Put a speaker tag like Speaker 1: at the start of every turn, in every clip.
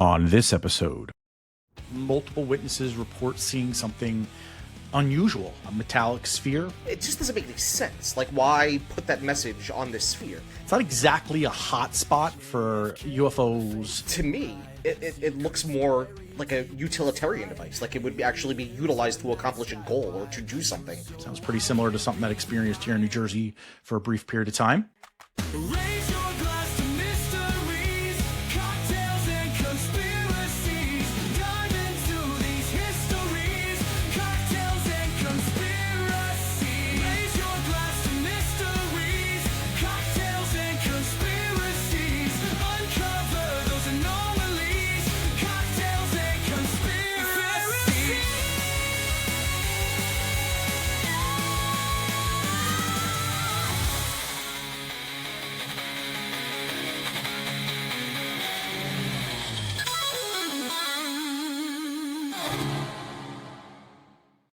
Speaker 1: On this episode, multiple witnesses report seeing something unusual, a metallic sphere.
Speaker 2: It just doesn't make any sense. Like, why put that message on this sphere?
Speaker 1: It's not exactly a hot spot for UFOs.
Speaker 2: To me, it looks more like a utilitarian device, like it would actually be utilized to accomplish a goal or to do something.
Speaker 1: Sounds pretty similar to something that experienced here in New Jersey for a brief period of time.
Speaker 3: Raise your glass to mysteries, cocktails and conspiracies. Dive into these histories, cocktails and conspiracies. Raise your glass to mysteries, cocktails and conspiracies. Uncover those anomalies, cocktails and conspiracies.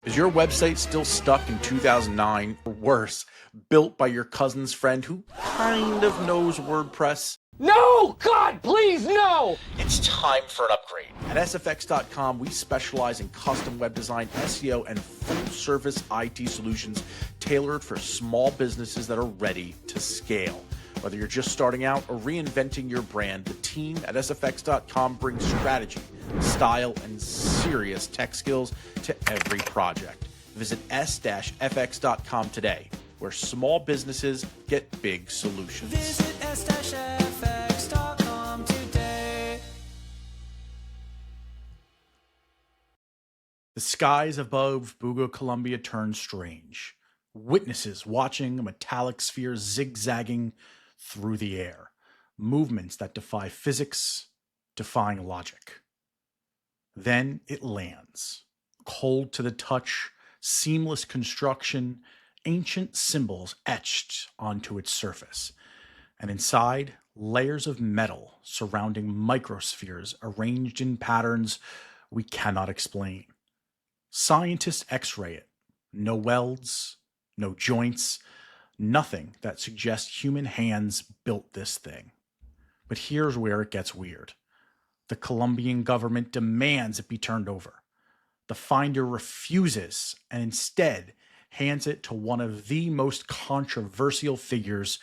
Speaker 1: Is your website still stuck in 2009 or worse, built by your cousin's friend who kind of knows WordPress?
Speaker 4: No! God, please, no!
Speaker 1: It's time for an upgrade. At sfx.com, we specialize in custom web design, SEO, and full-service IT solutions tailored for small businesses that are ready to scale. Whether you're just starting out or reinventing your brand, the team at sfx.com brings strategy, style, and serious tech skills to every project. Visit s-fx.com today, where small businesses get big solutions.
Speaker 3: Visit s-fx.com today.
Speaker 1: The skies above Buga, Colombia turn strange. Witnesses watching a metallic sphere zigzagging through the air. Movements that defy physics, defying logic. Then it lands. Cold to the touch, seamless construction, ancient symbols etched onto its surface. And inside, layers of metal surrounding microspheres arranged in patterns we cannot explain. Scientists x-ray it. No welds, no joints, nothing that suggests human hands built this thing. But here's where it gets weird. The Colombian government demands it be turned over. The finder refuses and instead hands it to one of the most controversial figures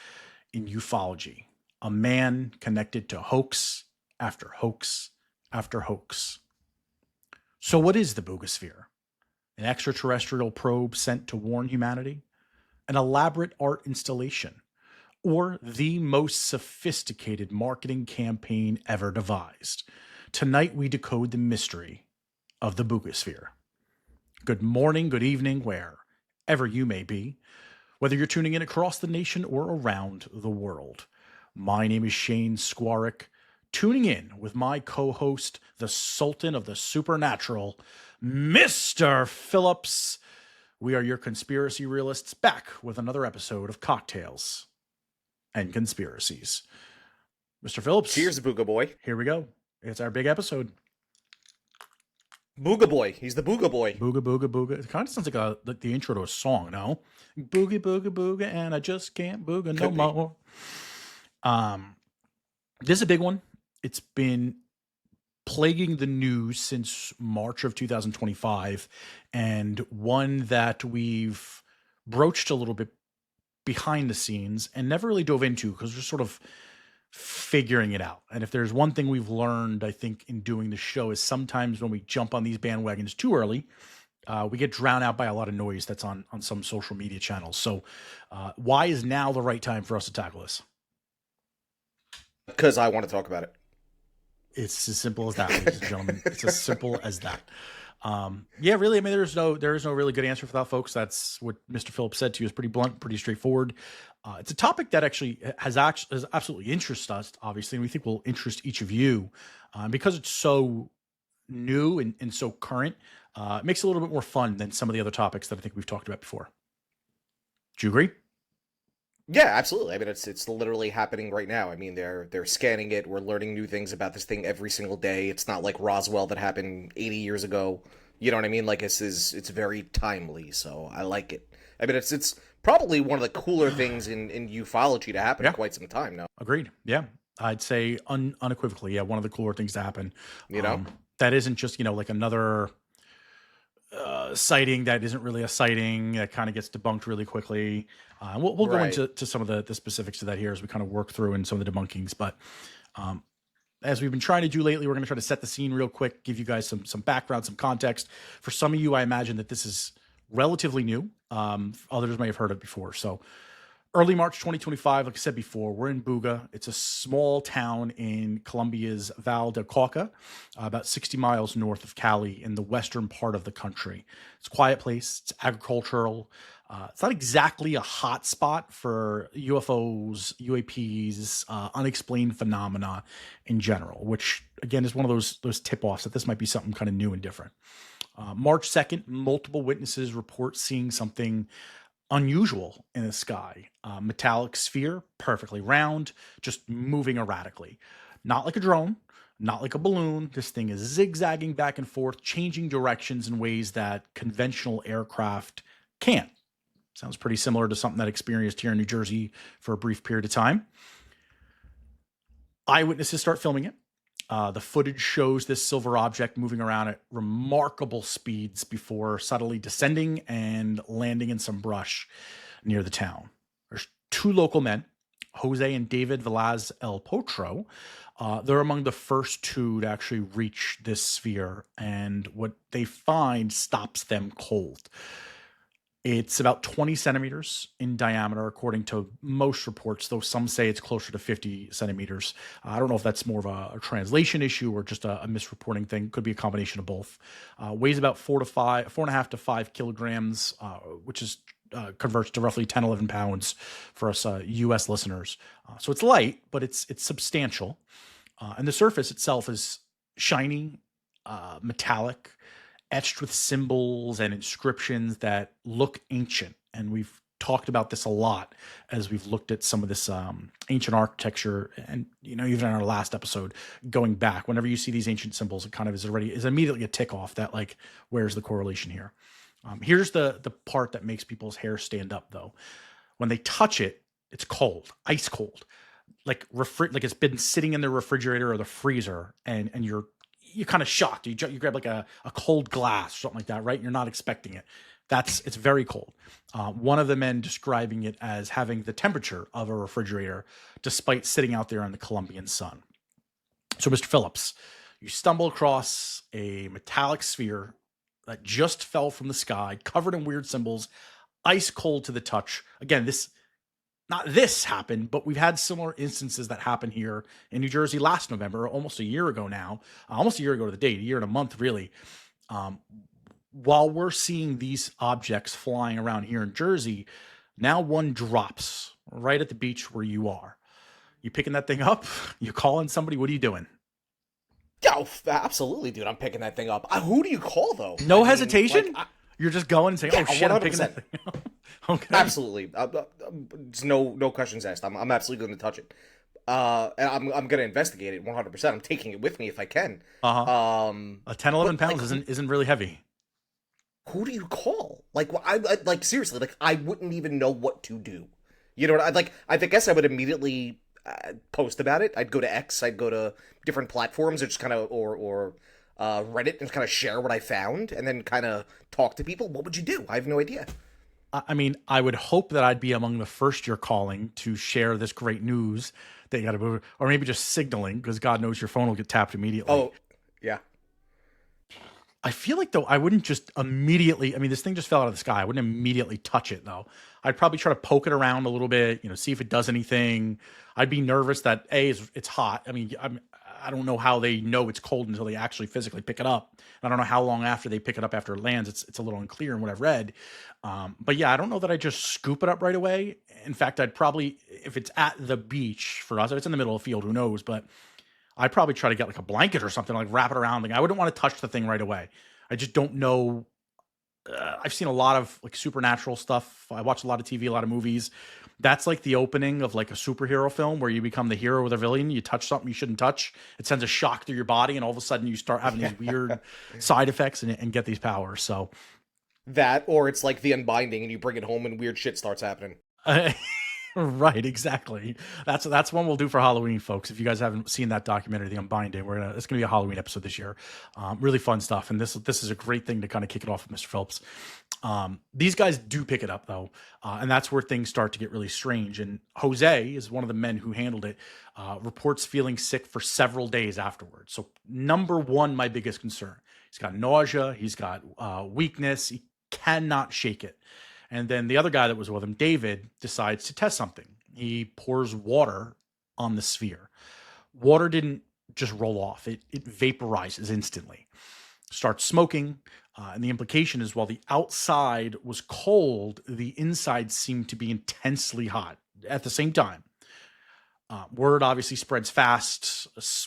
Speaker 1: in ufology, a man connected to hoax after hoax after hoax. So what is the Bugasphere? An extraterrestrial probe sent to warn humanity? An elaborate art installation? Or the most sophisticated marketing campaign ever devised? Tonight we decode the mystery of the Bugasphere. Good morning, good evening, wherever you may be, whether you're tuning in across the nation or around the world. My name is Shane Squarick, tuning in with my co-host, the Sultan of the Supernatural, Mr. Phillips. We are your conspiracy realists, back with another episode of Cocktails and Conspiracies. Mr. Phillips.
Speaker 2: Cheers, Buga Boy.
Speaker 1: Here we go. It's our big episode.
Speaker 2: Buga Boy. He's the Buga Boy.
Speaker 1: Booga, booga, booga. It kind of sounds like the intro to a song, no? Boogie, booga, booga, and I just can't booga no more. This is a big one. It's been plaguing the news since March of 2025, and one that we've broached a little bit behind the scenes and never really dove into because we're sort of figuring it out. And if there's one thing we've learned, I think, in doing the show, is sometimes when we jump on these bandwagons too early, we get drowned out by a lot of noise that's on some social media channels. So why is now the right time for us to tackle this?
Speaker 2: Because I want to talk about it.
Speaker 1: It's as simple as that, ladies and gentlemen. It's as simple as that. Yeah, really. I mean, there is no really good answer for that, folks. That's what Mr. Phillips said to you. Is pretty blunt, pretty straightforward. It's a topic that actually has absolutely interested us, obviously, and we think will interest each of you because it's so new and so current. It makes it a little bit more fun than some of the other topics that I think we've talked about before. Do you agree?
Speaker 2: Yeah, absolutely. I mean, it's literally happening right now. I mean, they're scanning it. We're learning new things about this thing every single day. It's not like Roswell that happened 80 years ago. You know what I mean? Like, it's very timely, so I like it. I mean, it's probably one of the cooler things in ufology to happen in quite some time now.
Speaker 1: Agreed. Yeah. I'd say unequivocally, yeah, one of the cooler things to happen.
Speaker 2: You know?
Speaker 1: That isn't just, like another sighting that isn't really a sighting that kind of gets debunked really quickly. We'll go
Speaker 2: Right.
Speaker 1: into some of the specifics of that here as we kind of work through in some of the debunkings. But as we've been trying to do lately, we're going to try to set the scene real quick, give you guys some background, some context. For some of you, I imagine that this is relatively new. Others may have heard it before. So early March 2025, like I said before, we're in Buga. It's a small town in Colombia's Val del Cauca, about 60 miles north of Cali in the western part of the country. It's a quiet place. It's agricultural. It's not exactly a hot spot for UFOs, UAPs, unexplained phenomena in general, which again is one of those tip-offs that this might be something kind of new and different. March 2nd, multiple witnesses report seeing something unusual in the sky. Metallic sphere, perfectly round, just moving erratically. Not like a drone, not like a balloon. This thing is zigzagging back and forth, changing directions in ways that conventional aircraft can't. Sounds pretty similar to something that experienced here in New Jersey for a brief period of time. Eyewitnesses start filming it. The footage shows this silver object moving around at remarkable speeds before subtly descending and landing in some brush near the town. There's two local men, Jose and David Velaz El Potro. They're among the first two to actually reach this sphere, and what they find stops them cold. It's about 20 centimeters in diameter, according to most reports, though some say it's closer to 50 centimeters. I don't know if that's more of a translation issue or just a misreporting thing. Could be a combination of both. Weighs about 4.5 to 5 kilograms, which is converts to roughly 10, 11 pounds for us U.S. listeners. So it's light, but it's substantial. And the surface itself is shiny, metallic, etched with symbols and inscriptions that look ancient. And we've talked about this a lot as we've looked at some of this ancient architecture. And, even in our last episode, going back, whenever you see these ancient symbols, it kind of is immediately a tick off that, like, where's the correlation here? Here's the part that makes people's hair stand up, though. When they touch it, it's cold, ice cold, like it's been sitting in the refrigerator or the freezer, and you're kind of shocked. You grab like a cold glass or something like that, right? You're not expecting it. It's very cold. One of the men describing it as having the temperature of a refrigerator, despite sitting out there in the Colombian sun. So, Mr. Phillips, you stumble across a metallic sphere that just fell from the sky, covered in weird symbols, ice cold to the touch. Again, not this happened, but we've had similar instances that happened here in New Jersey last November, almost a year ago now, almost a year ago to the date, a year and a month, really. While we're seeing these objects flying around here in Jersey, now one drops right at the beach where you are. You picking that thing up? You calling somebody? What are you doing?
Speaker 2: Yeah, absolutely, dude. I'm picking that thing up. Who do you call, though?
Speaker 1: No hesitation? You're just going and saying,
Speaker 2: Yeah,
Speaker 1: oh, shit, I'm picking
Speaker 2: 100%.
Speaker 1: that thing up. Okay.
Speaker 2: Absolutely. There's no questions asked. I'm absolutely going to touch it. And I'm going to investigate it 100%. I'm taking it with me if I can.
Speaker 1: Uh-huh. 10, 11
Speaker 2: but,
Speaker 1: pounds isn't really heavy.
Speaker 2: Who do you call? Like, I seriously, like, I wouldn't even know what to do. You know what? I guess I would immediately post about it. I'd go to X. I'd go to different platforms, or just kind of, or Reddit, and kind of share what I found, and then kind of talk to people. What would you do? I have no idea.
Speaker 1: I mean, I would hope that I'd be among the first you're calling to share this great news that you got to move, or maybe just signaling, because God knows your phone will get tapped immediately.
Speaker 2: Oh, yeah.
Speaker 1: I feel like, though, I wouldn't just immediately, I mean, this thing just fell out of the sky. I wouldn't immediately touch it, though. I'd probably try to poke it around a little bit, see if it does anything. I'd be nervous that, it's hot. I mean, I don't know how they know it's cold until they actually physically pick it up. I don't know how long after they pick it up after it lands. It's a little unclear in what I've read. But yeah, I don't know that I just scoop it up right away. In fact, I'd probably, if it's at the beach for us, if it's in the middle of the field, who knows? But I'd probably try to get like a blanket or something, like wrap it around. Like, I wouldn't want to touch the thing right away. I just don't know. I've seen a lot of like supernatural stuff. I watch a lot of TV, a lot of movies. That's like the opening of like a superhero film where you become the hero or the villain. You touch something you shouldn't touch. It sends a shock through your body, and all of a sudden you start having these weird side effects and get these powers. So
Speaker 2: that, or it's like the Unbinding, and you bring it home and weird shit starts happening.
Speaker 1: Right, exactly. That's one we'll do for Halloween, folks. If you guys haven't seen that documentary, The Unbinding, it's gonna be a Halloween episode this year. Really fun stuff, and this is a great thing to kind of kick it off with Mr. Phelps. These guys do pick it up though, and that's where things start to get really strange. And Jose is one of the men who handled it. Reports feeling sick for several days afterwards. So number one, my biggest concern: he's got nausea, he's got weakness, he cannot shake it. And then the other guy that was with him, David, decides to test something. He pours water on the sphere. Water didn't just roll off, it vaporizes instantly. Starts smoking. And the implication is while the outside was cold, the inside seemed to be intensely hot at the same time. Word obviously spreads fast.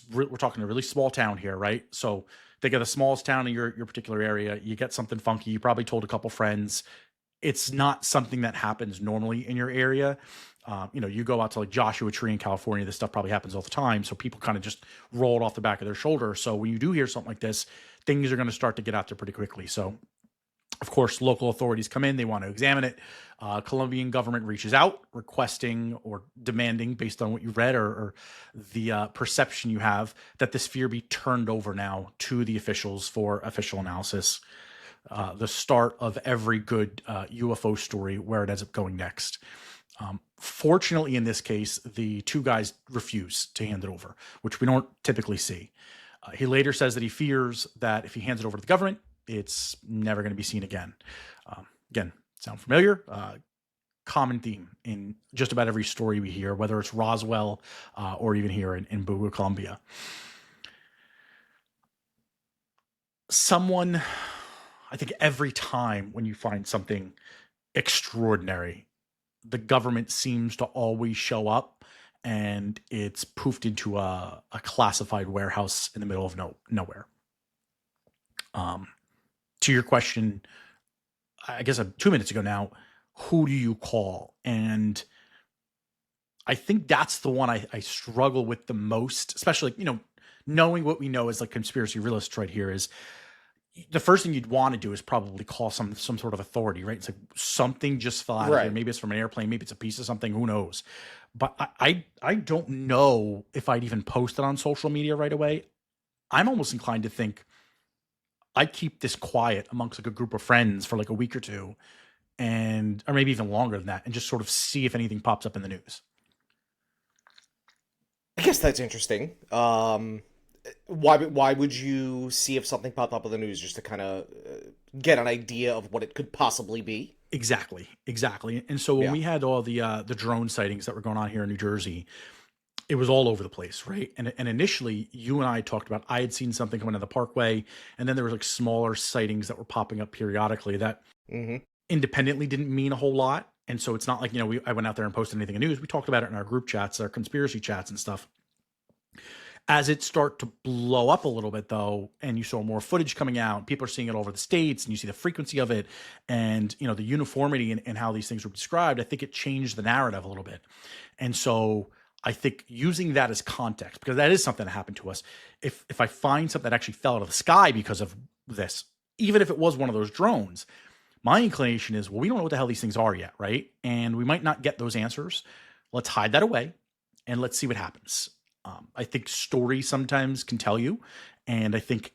Speaker 1: We're talking a really small town here, right? So think of the smallest town in your particular area. You get something funky. You probably told a couple friends. It's not something that happens normally in your area. You go out to like Joshua Tree in California, this stuff probably happens all the time. So people kind of just roll it off the back of their shoulder. So when you do hear something like this, things are going to start to get out there pretty quickly. So of course, local authorities come in, they want to examine it. Colombian government reaches out requesting or demanding, based on what you read or the perception you have, that the sphere be turned over now to the officials for official analysis. The start of every good UFO story, where it ends up going next. Fortunately, in this case, the two guys refuse to hand it over, which we don't typically see. He later says that he fears that if he hands it over to the government, it's never going to be seen again. Again, sound familiar? Common theme in just about every story we hear, whether it's Roswell or even here in Buga, Colombia. I think every time when you find something extraordinary, the government seems to always show up, and it's poofed into a classified warehouse in the middle of nowhere. To your question, I guess 2 minutes ago now, who do you call? And I think that's the one I struggle with the most, especially, knowing what we know as like conspiracy realists right here, is the first thing you'd want to do is probably call some sort of authority, right? It's like something just fell out of here. Maybe it's from an airplane. Maybe it's a piece of something. Who knows? But I don't know if I'd even post it on social media right away. I'm almost inclined to think I'd keep this quiet amongst like a group of friends for like a week or two, or maybe even longer than that, and just sort of see if anything pops up in the news.
Speaker 2: I guess that's interesting. Why would you see if something popped up in the news, just to kind of get an idea of what it could possibly be?
Speaker 1: Exactly. And so when we had all the drone sightings that were going on here in New Jersey, it was all over the place, right? And initially, you and I talked about, I had seen something coming to the Parkway, and then there was like smaller sightings that were popping up periodically that independently didn't mean a whole lot. And so it's not like, I went out there and posted anything in the news. We talked about it in our group chats, our conspiracy chats and stuff. As it start to blow up a little bit, though, and you saw more footage coming out, people are seeing it all over the States, and you see the frequency of it, and the uniformity in how these things were described, I think it changed the narrative a little bit. And so I think using that as context, because that is something that happened to us, if I find something that actually fell out of the sky because of this, even if it was one of those drones, my inclination is, well, we don't know what the hell these things are yet, right? And we might not get those answers. Let's hide that away, and let's see what happens. I think stories sometimes can tell you. And I think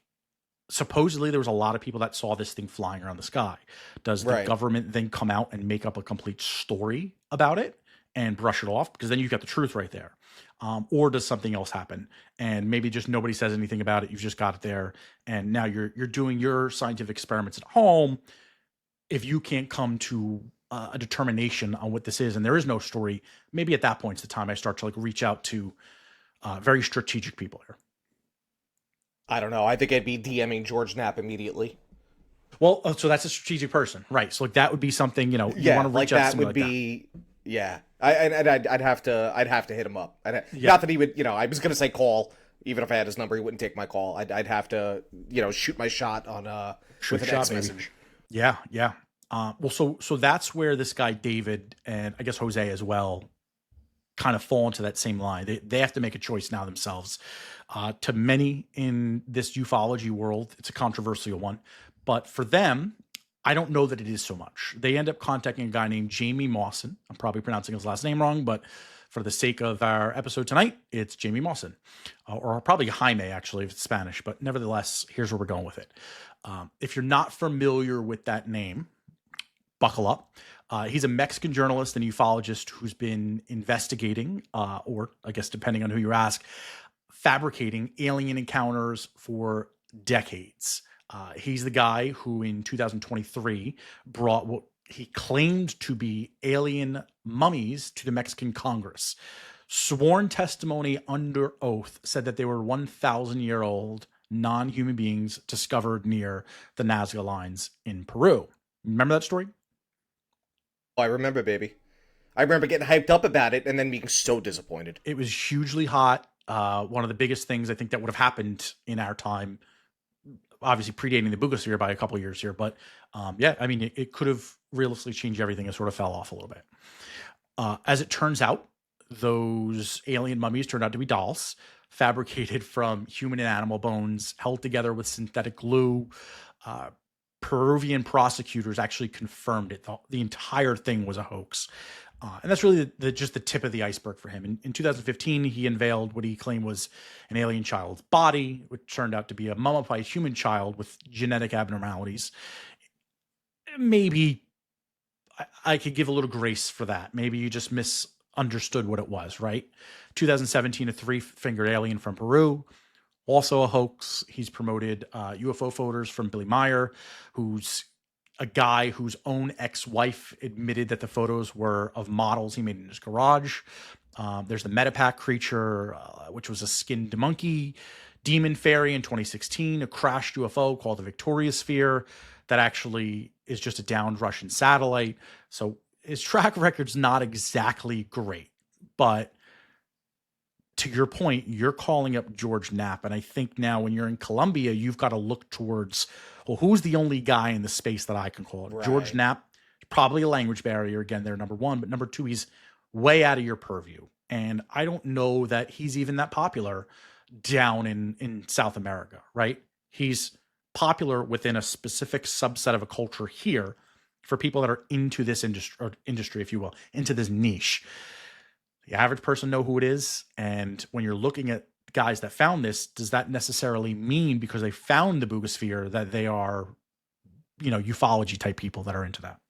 Speaker 1: supposedly there was a lot of people that saw this thing flying around the sky. Does the government then come out and make up a complete story about it and brush it off? Because then you've got the truth right there. Or does something else happen? And maybe just nobody says anything about it. You've just got it there. And now you're doing your scientific experiments at home. If you can't come to a determination on what this is, and there is no story, maybe at that point it's the time I start to like reach out to very strategic people here.
Speaker 2: I don't know. I think I'd be DMing George Knapp immediately.
Speaker 1: Well, so that's a strategic person, right? So like that would be something, you want to reach
Speaker 2: like
Speaker 1: out
Speaker 2: that
Speaker 1: to
Speaker 2: would
Speaker 1: like
Speaker 2: be that. Yeah. I'd have to hit him up. Not that he would, I was gonna say call. Even if I had his number, he wouldn't take my call. I'd have to, shoot my shot on with an X message.
Speaker 1: Yeah. Well, so that's where this guy David and I guess Jose as well kind of fall into that same line. They have to make a choice now themselves. To many in this ufology world, it's a controversial one, but for them, I don't know that it is so much. They end up contacting a guy named Jamie Mawson. I'm probably pronouncing his last name wrong, but for the sake of our episode tonight, it's Jamie Mawson. Or probably Jaime, actually, if it's Spanish. But nevertheless, here's where we're going with it. If you're not familiar with that name, buckle up. He's a Mexican journalist and ufologist who's been investigating, or I guess depending on who you ask, fabricating alien encounters for decades. He's the guy who in 2023 brought what he claimed to be alien mummies to the Mexican Congress. Sworn testimony under oath said that they were 1,000-year-old non-human beings discovered near the Nazca lines in Peru. Remember that story?
Speaker 2: Oh, I remember, baby. I remember getting hyped up about it and then being so disappointed.
Speaker 1: It was hugely hot. One of the biggest things I think that would have happened in our time, obviously predating the Bugasphere by a couple of years here, but yeah, I mean, it could have realistically changed everything. It sort of fell off a little bit. As it turns out, those alien mummies turned out to be dolls fabricated from human and animal bones, held together with synthetic glue. Peruvian prosecutors actually confirmed it. The entire thing was a hoax. And that's really just the tip of the iceberg for him. In 2015, he unveiled what he claimed was an alien child's body, which turned out to be a mummified human child with genetic abnormalities. Maybe I could give a little grace for that. Maybe you just misunderstood what it was, right? 2017, a three-fingered alien from Peru. Also a hoax. He's promoted UFO photos from Billy Meyer, who's a guy whose own ex-wife admitted that the photos were of models he made in his garage. There's the Metapack creature, which was a skinned monkey. Demon Fairy in 2016, a crashed UFO called the Victoria Sphere that actually is just a downed Russian satellite. So his track record's not exactly great, but to your point, you're calling up George Knapp. And I think now when you're in Colombia, you've got to look towards, well, who's the only guy in the space that I can call it? Right. George Knapp, probably a language barrier. Again, they're number one. But number two, he's way out of your purview. And I don't know that he's even that popular down in South America, right? He's popular within a specific subset of a culture here for people that are into this industry, if you will, into this niche. The average person know who it is. And when you're looking at guys that found this, does that necessarily mean because they found the Bugasphere that they are, ufology type people that are into that?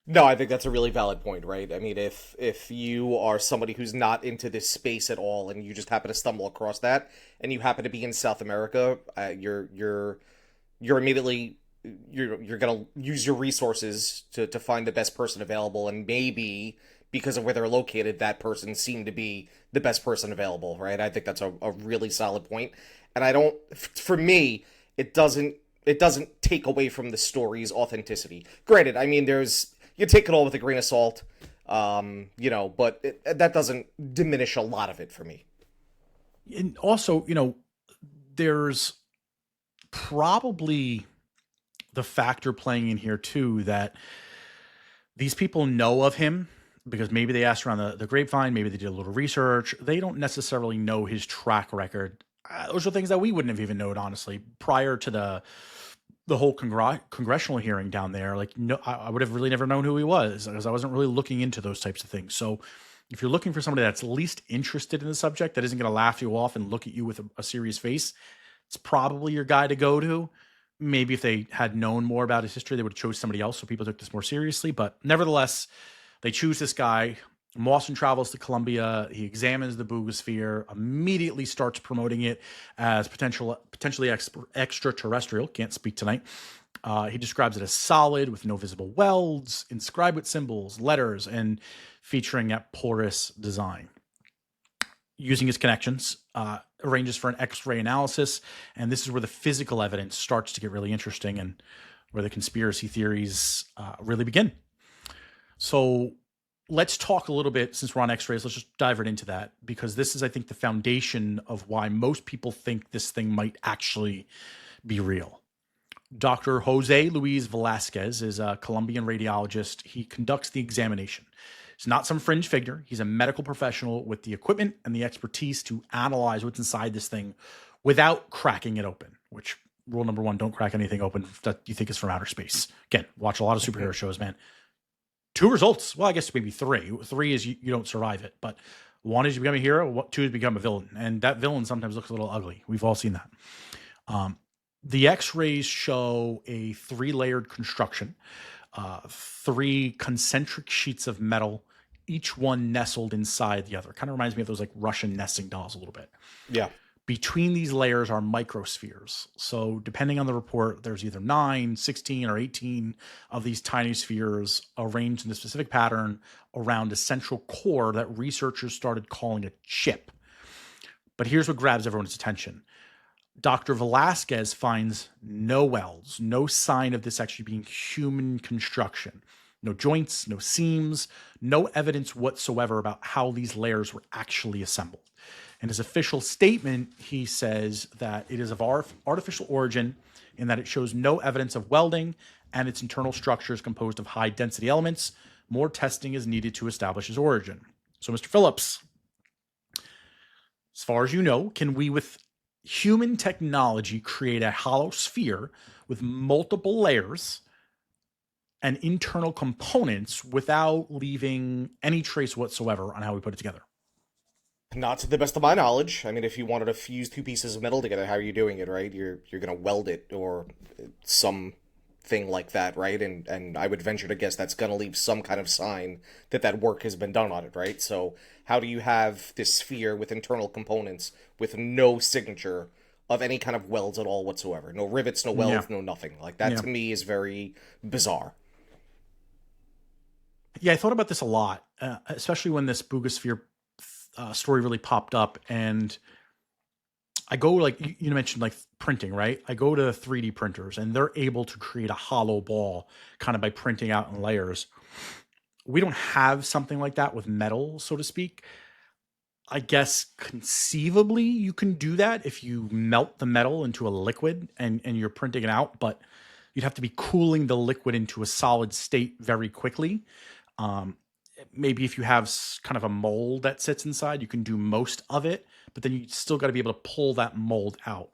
Speaker 2: No, I think that's a really valid point, right? I mean, if you are somebody who's not into this space at all and you just happen to stumble across that and you happen to be in South America, you're immediately you're going to use your resources to find the best person available, and maybe because of where they're located, that person seemed to be the best person available, right? I think that's a really solid point. And for me, it doesn't take away from the story's authenticity. Granted, I mean, you take it all with a grain of salt, but that doesn't diminish a lot of it for me.
Speaker 1: And also, there's probably the factor playing in here too, that these people know of him because maybe they asked around the grapevine, maybe they did a little research. They don't necessarily know his track record. Those are things that we wouldn't have even known, honestly, prior to the whole congressional hearing down there. Like, no, I would have really never known who he was because I wasn't really looking into those types of things. So if you're looking for somebody that's least interested in the subject, that isn't going to laugh you off and look at you with a serious face, it's probably your guy to go to. Maybe if they had known more about his history, they would have chose somebody else so people took this more seriously. But nevertheless, they choose this guy. Mawson travels to Colombia. He examines the Bugasphere, immediately starts promoting it as potentially extraterrestrial. Can't speak tonight. He describes it as solid with no visible welds, inscribed with symbols, letters, and featuring that porous design. Using his connections, arranges for an X-ray analysis, and this is where the physical evidence starts to get really interesting and where the conspiracy theories really begin. So let's talk a little bit, since we're on X-rays, let's just dive right into that, because this is, I think, the foundation of why most people think this thing might actually be real. Dr. Jose Luis Velasquez is a Colombian radiologist. He conducts the examination. He's not some fringe figure. He's a medical professional with the equipment and the expertise to analyze what's inside this thing without cracking it open, which rule number one, don't crack anything open that you think is from outer space. Again, watch a lot of superhero shows, man. 2 results. Well, I guess maybe 3. 3 is you don't survive it, but 1 is you become a hero. 2 is become a villain, and that villain sometimes looks a little ugly. We've all seen that. The X-rays show a 3-layered construction, 3 concentric sheets of metal, each one nestled inside the other. Kind of reminds me of those like Russian nesting dolls a little bit.
Speaker 2: Yeah.
Speaker 1: Between these layers are microspheres. So depending on the report, there's either 9, 16, or 18 of these tiny spheres arranged in a specific pattern around a central core that researchers started calling a chip. But here's what grabs everyone's attention. Dr. Velasquez finds no welds, no sign of this actually being human construction. No joints, no seams, no evidence whatsoever about how these layers were actually assembled. In his official statement, he says that it is of artificial origin in that it shows no evidence of welding and its internal structure is composed of high-density elements. More testing is needed to establish its origin. So, Mr. Phillips, as far as you know, can we, with human technology, create a hollow sphere with multiple layers and internal components without leaving any trace whatsoever on how we put it together?
Speaker 2: Not to the best of my knowledge. I mean, if you wanted to fuse 2 pieces of metal together, how are you doing it, right? You're going to weld it or something like that, right? And I would venture to guess that's going to leave some kind of sign that that work has been done on it, right? So how do you have this sphere with internal components with no signature of any kind of welds at all whatsoever? No rivets, no welds, no nothing. Like, that to me is very bizarre.
Speaker 1: Yeah, I thought about this a lot, especially when this Bugasphere story really popped up. And I go, like you mentioned, like printing, right? I go to 3D printers and they're able to create a hollow ball kind of by printing out in layers. We don't have something like that with metal, so to speak. I guess conceivably you can do that if you melt the metal into a liquid and you're printing it out, but you'd have to be cooling the liquid into a solid state very quickly. Maybe if you have kind of a mold that sits inside, you can do most of it, but then you still got to be able to pull that mold out.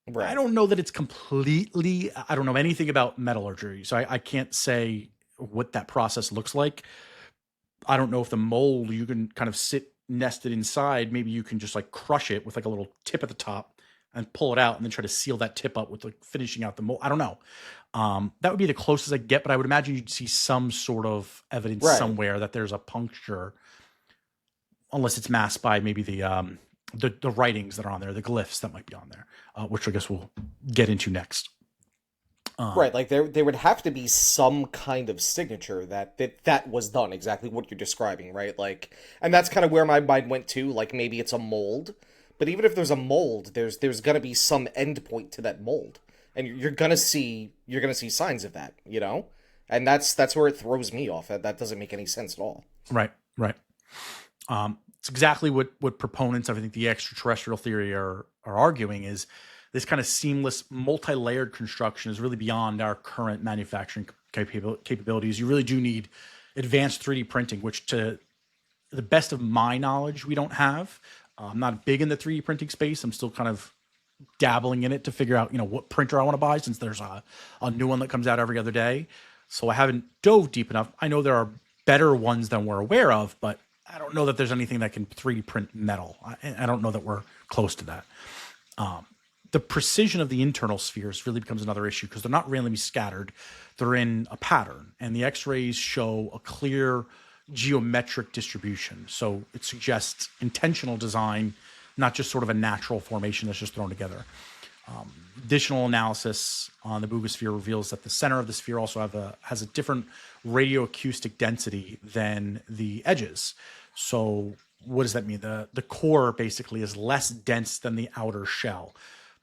Speaker 1: Right. I don't know that it's completely, I don't know anything about metallurgy, so I can't say what that process looks like. I don't know if the mold, you can kind of sit nested inside. Maybe you can just like crush it with like a little tip at the top and pull it out and then try to seal that tip up with like finishing out the mold. I don't know. That would be the closest I get, but I would imagine you'd see some sort of evidence somewhere that there's a puncture, unless it's masked by maybe the writings that are on there, the glyphs that might be on there, which I guess we'll get into next.
Speaker 2: Right, like there would have to be some kind of signature that was done, exactly what you're describing, right? Like, and that's kind of where my mind went to, like maybe it's a mold, but even if there's a mold, there's gonna be some end point to that mold. And you're gonna see signs of that, you know, and that's where it throws me off. That doesn't make any sense at all.
Speaker 1: Right. It's exactly what proponents of, I think, the extraterrestrial theory are arguing is this kind of seamless, multi-layered construction is really beyond our current manufacturing capabilities. You really do need advanced 3D printing, which, to the best of my knowledge, we don't have. I'm not big in the 3D printing space. I'm still kind of dabbling in it to figure out, what printer I want to buy, since there's a new one that comes out every other day. So I haven't dove deep enough. I know there are better ones than we're aware of, but I don't know that there's anything that can 3D print metal. I don't know that we're close to that. The precision of the internal spheres really becomes another issue because they're not randomly scattered. They're in a pattern, and the X-rays show a clear geometric distribution. So it suggests intentional design, not just sort of a natural formation that's just thrown together. Additional analysis on the Bugasphere reveals that the center of the sphere also has a different radioacoustic density than the edges. So what does that mean? The core basically is less dense than the outer shell,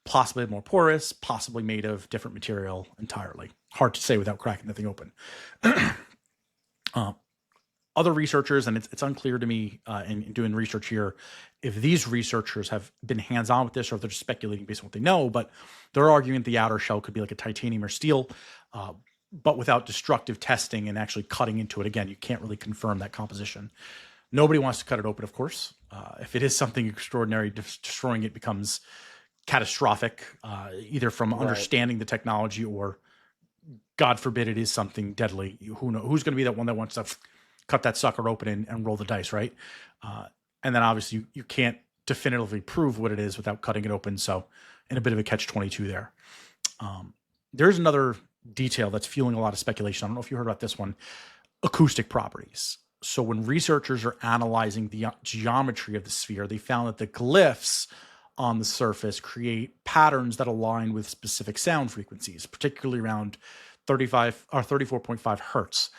Speaker 1: possibly more porous, possibly made of different material entirely. Hard to say without cracking the thing open. Other researchers, and it's unclear to me in doing research here, if these researchers have been hands-on with this or if they're just speculating based on what they know, but they're arguing the outer shell could be like a titanium or steel, but without destructive testing and actually cutting into it. Again, you can't really confirm that composition. Nobody wants to cut it open, of course. If it is something extraordinary, destroying it becomes catastrophic, either from understanding the technology or, God forbid, it is something deadly. Who knows? Who's going to be that one that wants to cut that sucker open and roll the dice, right? And then obviously you can't definitively prove what it is without cutting it open. So in a bit of a catch-22 there. There's another detail that's fueling a lot of speculation. I don't know if you heard about this one. Acoustic properties. So when researchers are analyzing the geometry of the sphere, they found that the glyphs on the surface create patterns that align with specific sound frequencies, particularly around 35 or 34.5 hertz.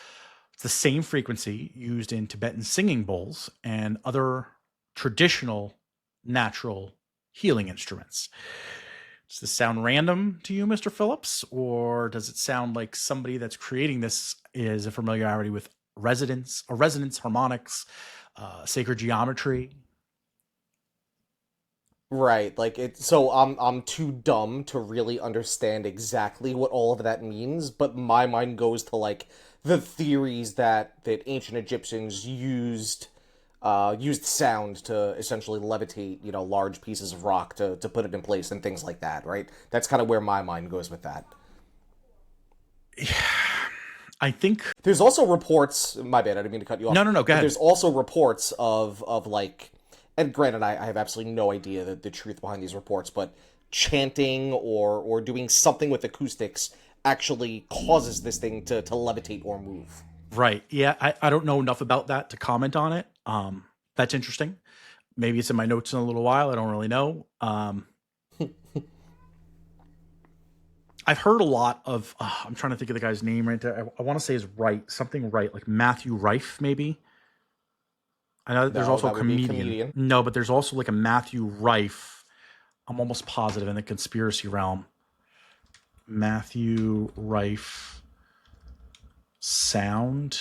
Speaker 1: It's the same frequency used in Tibetan singing bowls and other traditional natural healing instruments. Does this sound random to you, Mr. Phillips? Or does it sound like somebody that's creating this is a familiarity with resonance, harmonics, sacred geometry?
Speaker 2: Right, like so I'm too dumb to really understand exactly what all of that means, but my mind goes to like the theories that ancient Egyptians used sound to essentially levitate, large pieces of rock to put it in place and things like that, right? That's kind of where my mind goes with that.
Speaker 1: I think
Speaker 2: there's also reports, my bad, I didn't mean to cut you off.
Speaker 1: No, go ahead.
Speaker 2: There's also reports of like, and granted, I have absolutely no idea the truth behind these reports, but chanting or doing something with acoustics actually causes this thing to levitate or move.
Speaker 1: Right. Yeah, I don't know enough about that to comment on it. That's interesting. Maybe it's in my notes in a little while. I don't really know. I've heard a lot of, I'm trying to think of the guy's name right there. I want to say is something Wright, like Matthew Rife, maybe. I know there's also a comedian. No, but there's also like a Matthew Rife. I'm almost positive in the conspiracy realm. Matthew Rife sound.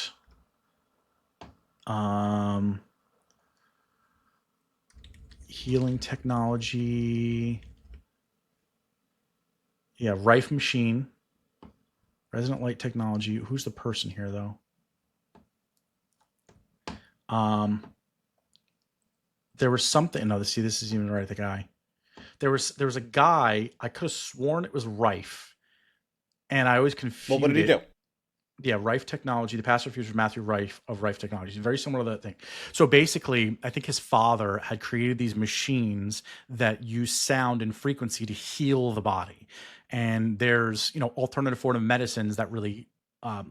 Speaker 1: Healing technology. Yeah, Rife machine. Resonant light technology. Who's the person here though? There was something. No, see, this is even right. The guy. There was a guy. I could have sworn it was Rife, and I always confused.
Speaker 2: Well, what did he do?
Speaker 1: Yeah, Rife Technology. The past future Matthew Rife of Rife Technology. Very similar to that thing. So basically, I think his father had created these machines that use sound and frequency to heal the body. And there's alternative form of medicines that really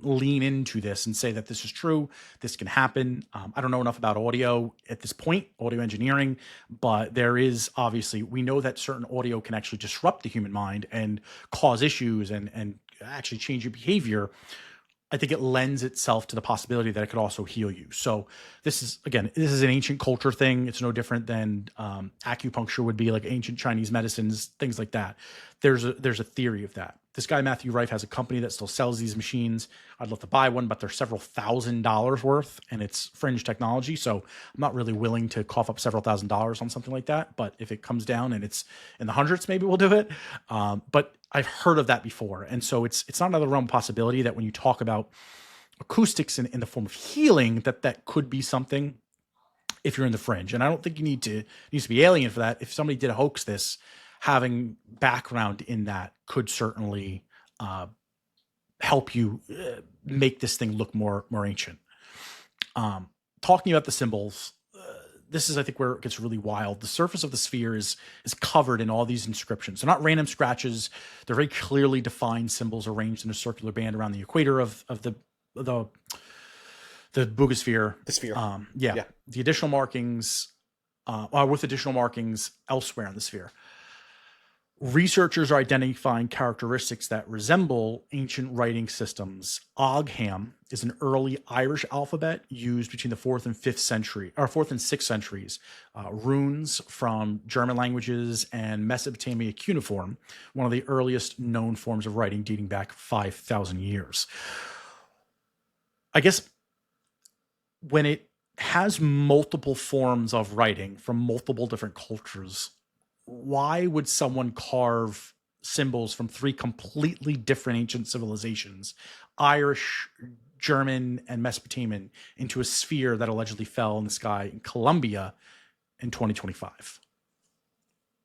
Speaker 1: lean into this and say that this is true, this can happen. I don't know enough about audio at this point, audio engineering, but there is obviously, we know that certain audio can actually disrupt the human mind and cause issues and actually change your behavior. I think it lends itself to the possibility that it could also heal you. So this is an ancient culture thing. It's no different than acupuncture would be, like ancient Chinese medicines, things like that. There's a theory of that. This guy, Matthew Rife, has a company that still sells these machines. I'd love to buy one, but they're several $1,000s worth, and it's fringe technology. So I'm not really willing to cough up several $1,000s on something like that. But if it comes down and it's in the hundreds, maybe we'll do it. But I've heard of that before. And so it's not another realm possibility that when you talk about acoustics in the form of healing, that could be something if you're in the fringe. And I don't think you needs to be alien for that. If somebody did a hoax this, having background in that could certainly help you make this thing look more ancient. Talking about the symbols, this is, I think, where it gets really wild. The surface of the sphere is covered in all these inscriptions. They're not random scratches. They're very clearly defined symbols arranged in a circular band around the equator of the Buga Sphere.
Speaker 2: The sphere.
Speaker 1: Yeah. The additional markings, with additional markings elsewhere in the sphere. Researchers are identifying characteristics that resemble ancient writing systems. Ogham is an early Irish alphabet used between the 4th and 5th century, or 4th and 6th centuries. Runes from German languages and Mesopotamia cuneiform, one of the earliest known forms of writing dating back 5,000 years. I guess when it has multiple forms of writing from multiple different cultures, why would someone carve symbols from 3 completely different ancient civilizations, Irish, German, and Mesopotamian, into a sphere that allegedly fell in the sky in Colombia in 2025?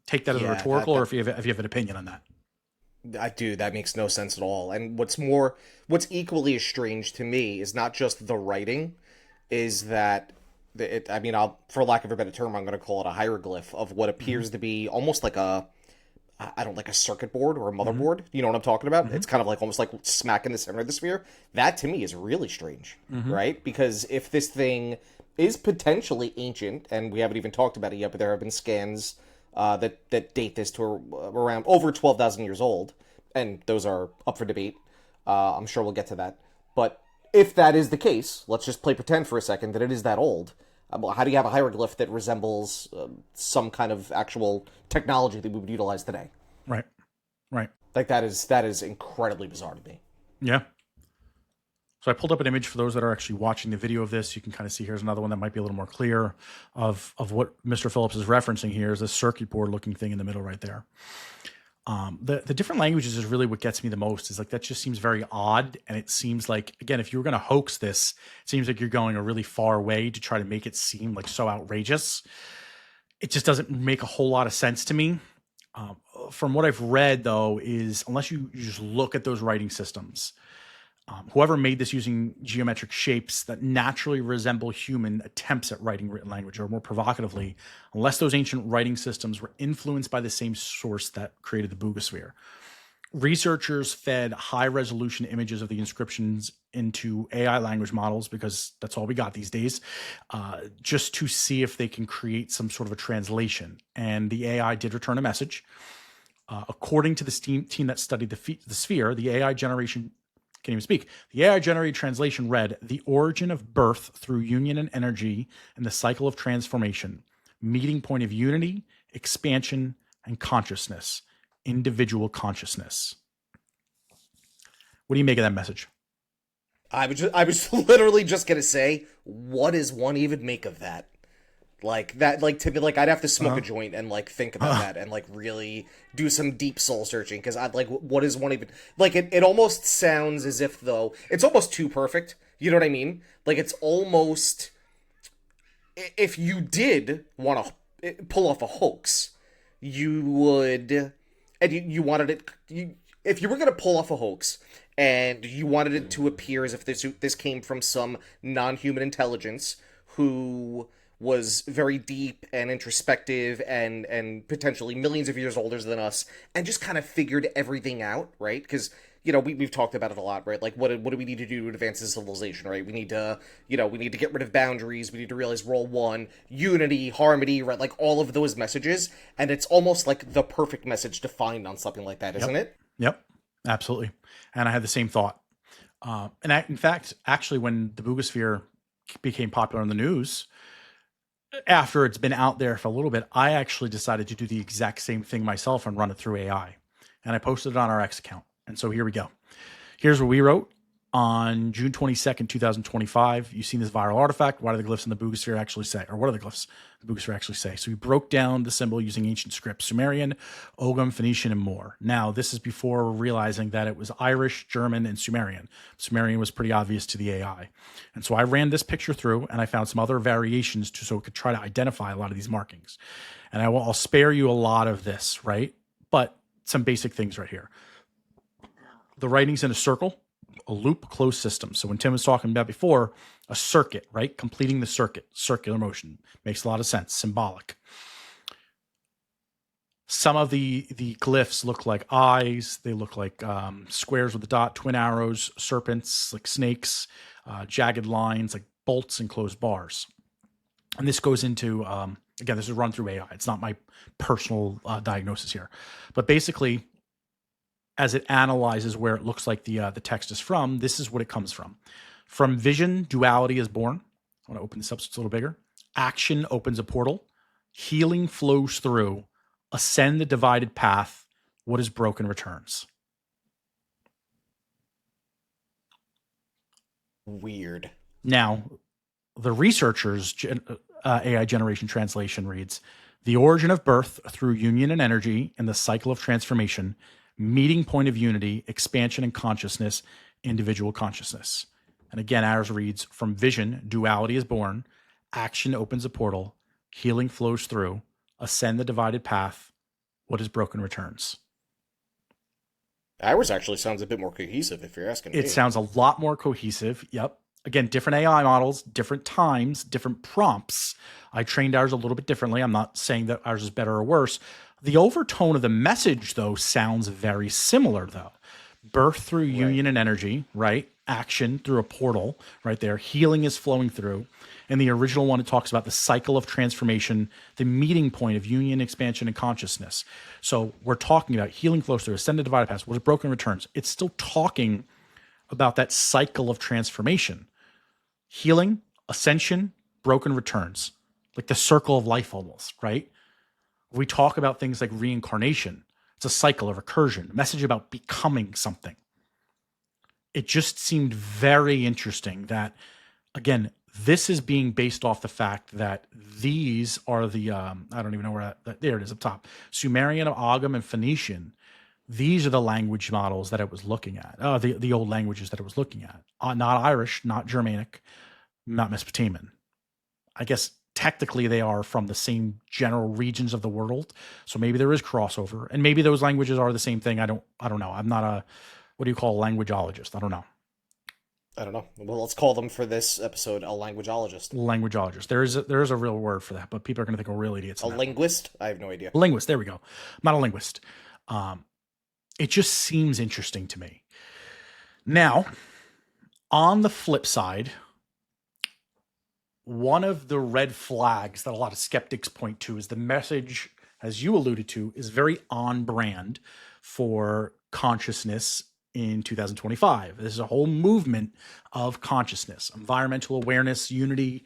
Speaker 1: take that as a
Speaker 2: Yeah,
Speaker 1: rhetorical, or if you have an opinion on that.
Speaker 2: that makes no sense at all. And what's equally as strange to me is not just the writing, is that I'll, for lack of a better term, I'm going to call it a hieroglyph of what appears to be almost like like a circuit board or a motherboard. You know what I'm talking about? It's kind of like almost like smack in the center of the sphere. That to me is really strange, right? Because if this thing is potentially ancient, and we haven't even talked about it yet, but there have been scans that date this to around over 12,000 years old, and those are up for debate. I'm sure we'll get to that. But if that is the case, let's just play pretend for a second that it is that old. How do you have a hieroglyph that resembles some kind of actual technology that we would utilize today?
Speaker 1: Right.
Speaker 2: Like that is incredibly bizarre to me.
Speaker 1: Yeah. So I pulled up an image for those that are actually watching the video of this. You can kind of see, here's another one that might be a little more clear of what Mr. Phillips is referencing here is a circuit board looking thing in the middle right there. The different languages is really what gets me the most. Is like, that just seems very odd. And it seems like, again, if you were going to hoax this, it seems like you're going a really far way to try to make it seem like so outrageous. It just doesn't make a whole lot of sense to me. From what I've read, though, is unless you just look at those writing systems, whoever made this using geometric shapes that naturally resemble human attempts at writing written language, or more provocatively, unless those ancient writing systems were influenced by the same source that created the Bugasphere. Researchers fed high-resolution images of the inscriptions into AI language models, because that's all we got these days, just to see if they can create some sort of a translation. And the AI did return a message. According to the team that studied the sphere, the AI generation can't even speak. The AI-generated translation read, "The origin of birth through union and energy and the cycle of transformation, meeting point of unity, expansion, and consciousness, individual consciousness." What do you make of that message?
Speaker 2: I was literally just gonna say, what does one even make of that? Like that, like to be like, I'd have to smoke a joint and like think about that and like really do some deep soul searching, because I'd like, what is one even like? It almost sounds as if, though, it's almost too perfect. You know what I mean? Like, it's almost, if you did want to pull off a hoax, you would, and you wanted it. If you were gonna pull off a hoax and you wanted it to appear as if this came from some non-human intelligence who was very deep and introspective and potentially millions of years older than us, and just kind of figured everything out, right? Because, you know, we've talked about it a lot, right? Like, what do we need to do to advance this civilization, right? We need to get rid of boundaries. We need to realize role one, unity, harmony, right? Like, all of those messages. And it's almost like the perfect message to find on something like that, isn't it?
Speaker 1: Yep, absolutely. And I had the same thought. In fact, actually, when the Bugasphere became popular in the news, after it's been out there for a little bit, I actually decided to do the exact same thing myself and run it through AI. And I posted it on our X account. And so here we go. Here's what we wrote on June 22nd, 2025. You've seen this viral artifact. What do the glyphs in the Bugasphere actually say? Or what are the glyphs in the Bugasphere actually say? So we broke down the symbol using ancient scripts, Sumerian, Ogham, Phoenician, and more. Now, this is before realizing that it was Irish, German, and Sumerian. Sumerian was pretty obvious to the AI. And so I ran this picture through, and I found some other variations so it could try to identify a lot of these markings. And I'll spare you a lot of this, right? But some basic things right here. The writing's in a circle, a loop, closed system. So when Tim was talking about before, a circuit, right? Completing the circuit, circular motion. Makes a lot of sense, symbolic. Some of the glyphs look like eyes. They look like squares with a dot, twin arrows, serpents, like snakes, jagged lines, like bolts and closed bars. And this goes into, again, this is run through AI. It's not my personal diagnosis here. But basically, as it analyzes where it looks like the text is from, this is what it comes from. From vision, duality is born. I want to open this up so it's a little bigger. Action opens a portal. Healing flows through. Ascend the divided path. What is broken returns.
Speaker 2: Weird.
Speaker 1: Now, the researchers' AI generation translation reads, "The origin of birth through union and energy and the cycle of transformation, meeting point of unity, expansion and consciousness, individual consciousness." And again, ours reads, "From vision, duality is born. Action opens a portal. Healing flows through. Ascend the divided path. What is broken returns?
Speaker 2: Ours actually sounds a bit more cohesive if you're asking me.
Speaker 1: It sounds a lot more cohesive. Yep. Again, different AI models, different times, different prompts. I trained ours a little bit differently. I'm not saying that ours is better or worse. The overtone of the message, though, sounds very similar, though. Birth through union and energy, right? Action through a portal, right there. Healing is flowing through. And the original one, it talks about the cycle of transformation, the meeting point of union, expansion, and consciousness. So we're talking about healing flows through, ascended, divided, past. What is broken returns? It's still talking about that cycle of transformation. Healing, ascension, broken returns. Like the circle of life almost, right? We talk about things like reincarnation. It's a cycle of recursion, a message about becoming something. It just seemed very interesting that, again, this is being based off the fact that these are the, I don't even know where there it is up top. Sumerian, Ogham, and Phoenician. These are the language models that it was looking at. The old languages that it was looking at. Not Irish, not Germanic, not Mesopotamian. I guess technically they are from the same general regions of the world. So maybe there is crossover. And maybe those languages are the same thing. I don't know. I'm not a, what do you call a languageologist? I don't know.
Speaker 2: Well, let's call them for this episode a languageologist.
Speaker 1: Languageologist. There is a real word for that, but people are going to think we're real idiots.
Speaker 2: A linguist? I have no idea.
Speaker 1: A linguist. There we go. I'm not a linguist. It just seems interesting to me. Now, on the flip side, one of the red flags that a lot of skeptics point to is the message, as you alluded to, is very on brand for consciousness in 2025. There's a whole movement of consciousness, environmental awareness, unity,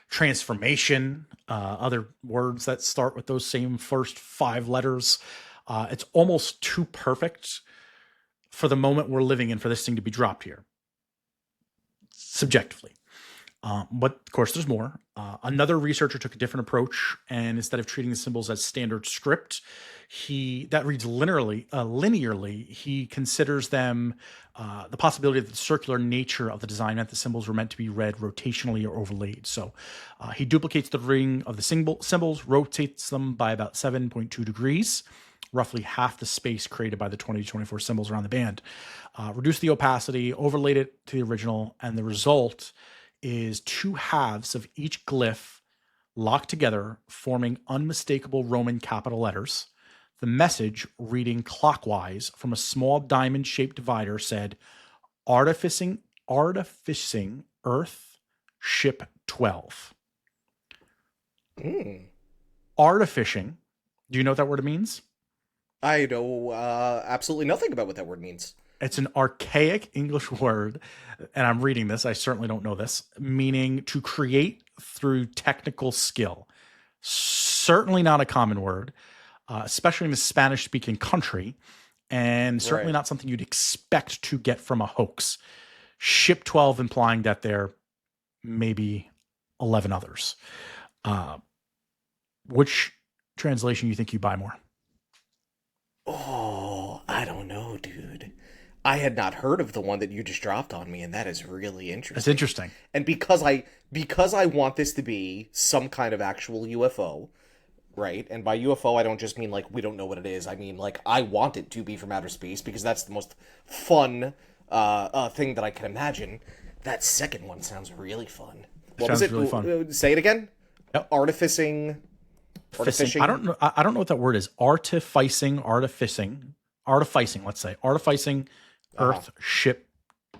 Speaker 1: transformation, other words that start with those same first 5 letters. It's almost too perfect for the moment we're living in for this thing to be dropped here, subjectively. But of course, there's more. Another researcher took a different approach, and instead of treating the symbols as standard script, that reads linearly. He considers them the possibility that the circular nature of the design meant the symbols were meant to be read rotationally or overlaid. So he duplicates the ring of the symbols, rotates them by about 7.2 degrees, roughly half the space created by the 20 to 24 symbols around the band. Reduced the opacity, overlaid it to the original, and the result is 2 halves of each glyph locked together, forming unmistakable Roman capital letters. The message, reading clockwise from a small diamond-shaped divider, said, Artificing Earth, Ship 12. Artificing. Do you know what that word means?
Speaker 2: I know absolutely nothing about what that word means.
Speaker 1: It's an archaic English word, and I'm reading this. I certainly don't know this, meaning to create through technical skill. Certainly not a common word, especially in a Spanish-speaking country, and certainly not something you'd expect to get from a hoax. Ship 12 implying that there may be 11 others. Which translation you think you buy more?
Speaker 2: Oh, I don't know, dude. I had not heard of the one that you just dropped on me, and that is really interesting.
Speaker 1: That's interesting.
Speaker 2: And because I want this to be some kind of actual UFO, right? And by UFO, I don't just mean like we don't know what it is. I mean like I want it to be from outer space because that's the most fun thing that I can imagine. That second one sounds really fun. What was it?
Speaker 1: Really fun.
Speaker 2: Say it again.
Speaker 1: Yep.
Speaker 2: Artificing.
Speaker 1: I don't know. I don't know what that word is. Artificing. Let's say artificing. Earth Ship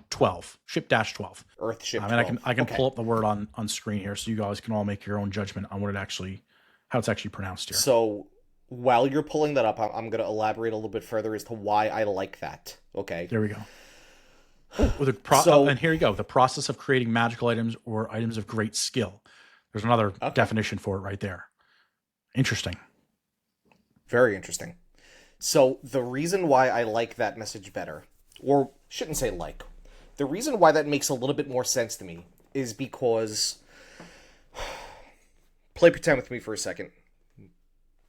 Speaker 1: 12. Ship-12.
Speaker 2: Earth Ship 12.
Speaker 1: I mean, I can pull up the word on screen here, so you guys can all make your own judgment on how it's actually pronounced here.
Speaker 2: So while you're pulling that up, I'm going to elaborate a little bit further as to why I like that. Okay.
Speaker 1: There we go. And here you go. The process of creating magical items or items of great skill. There's another definition for it right there. Interesting.
Speaker 2: Very interesting. So the reason why I like that message better, or shouldn't say like, the reason why that makes a little bit more sense to me is because, play pretend with me for a second.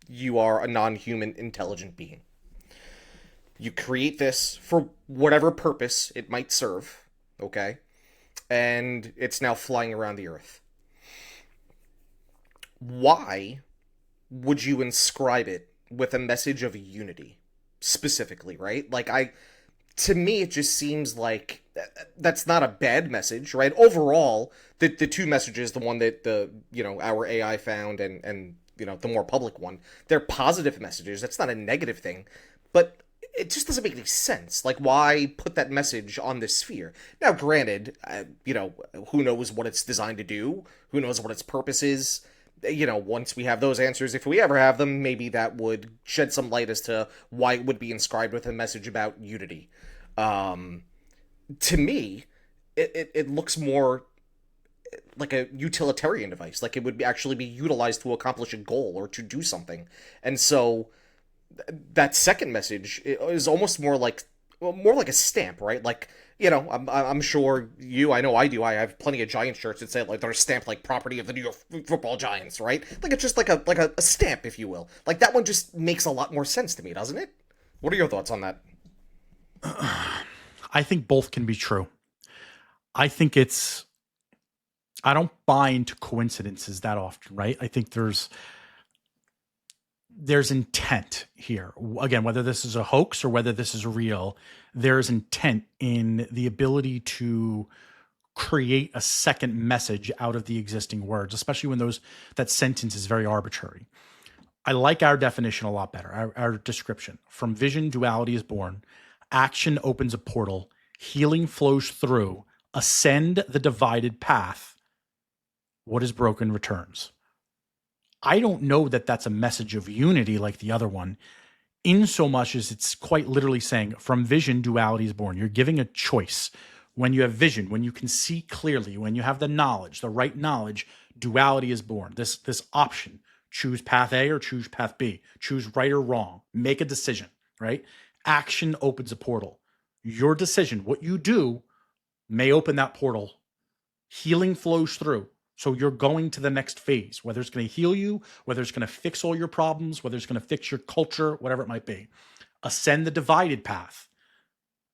Speaker 2: You are a non-human intelligent being. You create this for whatever purpose it might serve, okay? And it's now flying around the Earth. Why would you inscribe it with a message of unity, specifically, right? Like, to me, it just seems like that's not a bad message, right? Overall, the two messages, the one that our AI found and the more public one, they're positive messages. That's not a negative thing, but it just doesn't make any sense. Like, why put that message on this sphere? Now, granted, who knows what it's designed to do? Who knows what its purpose is? Once we have those answers, if we ever have them, maybe that would shed some light as to why it would be inscribed with a message about unity. To me, it looks more like a utilitarian device, like it would actually be utilized to accomplish a goal or to do something. And so that second message is almost more like a stamp, right? Like, I'm sure I know I do. I have plenty of Giant shirts that say like they're stamped like property of the New York Football Giants, right? Like it's just like a stamp, if you will. Like that one just makes a lot more sense to me, doesn't it? What are your thoughts on that?
Speaker 1: I think both can be true. I don't buy into coincidences that often, right? I think there's intent here. Again, whether this is a hoax or whether this is real, there's intent in the ability to create a second message out of the existing words, especially when that sentence is very arbitrary. I like our definition a lot better, our description. From vision, duality is born. Action opens a portal. Healing flows through. Ascend the divided path. What is broken returns. I don't know that that's a message of unity like the other one, in so much as it's quite literally saying from vision, duality is born. You're giving a choice. When you have vision, when you can see clearly, when you have the knowledge, the right knowledge, duality is born. This option, choose path A or choose path B, choose right or wrong, make a decision, right? Action opens a portal. Your decision, what you do, may open that portal. Healing flows through. So you're going to the next phase, whether it's going to heal you, whether it's going to fix all your problems, whether it's going to fix your culture, whatever it might be. Ascend the divided path.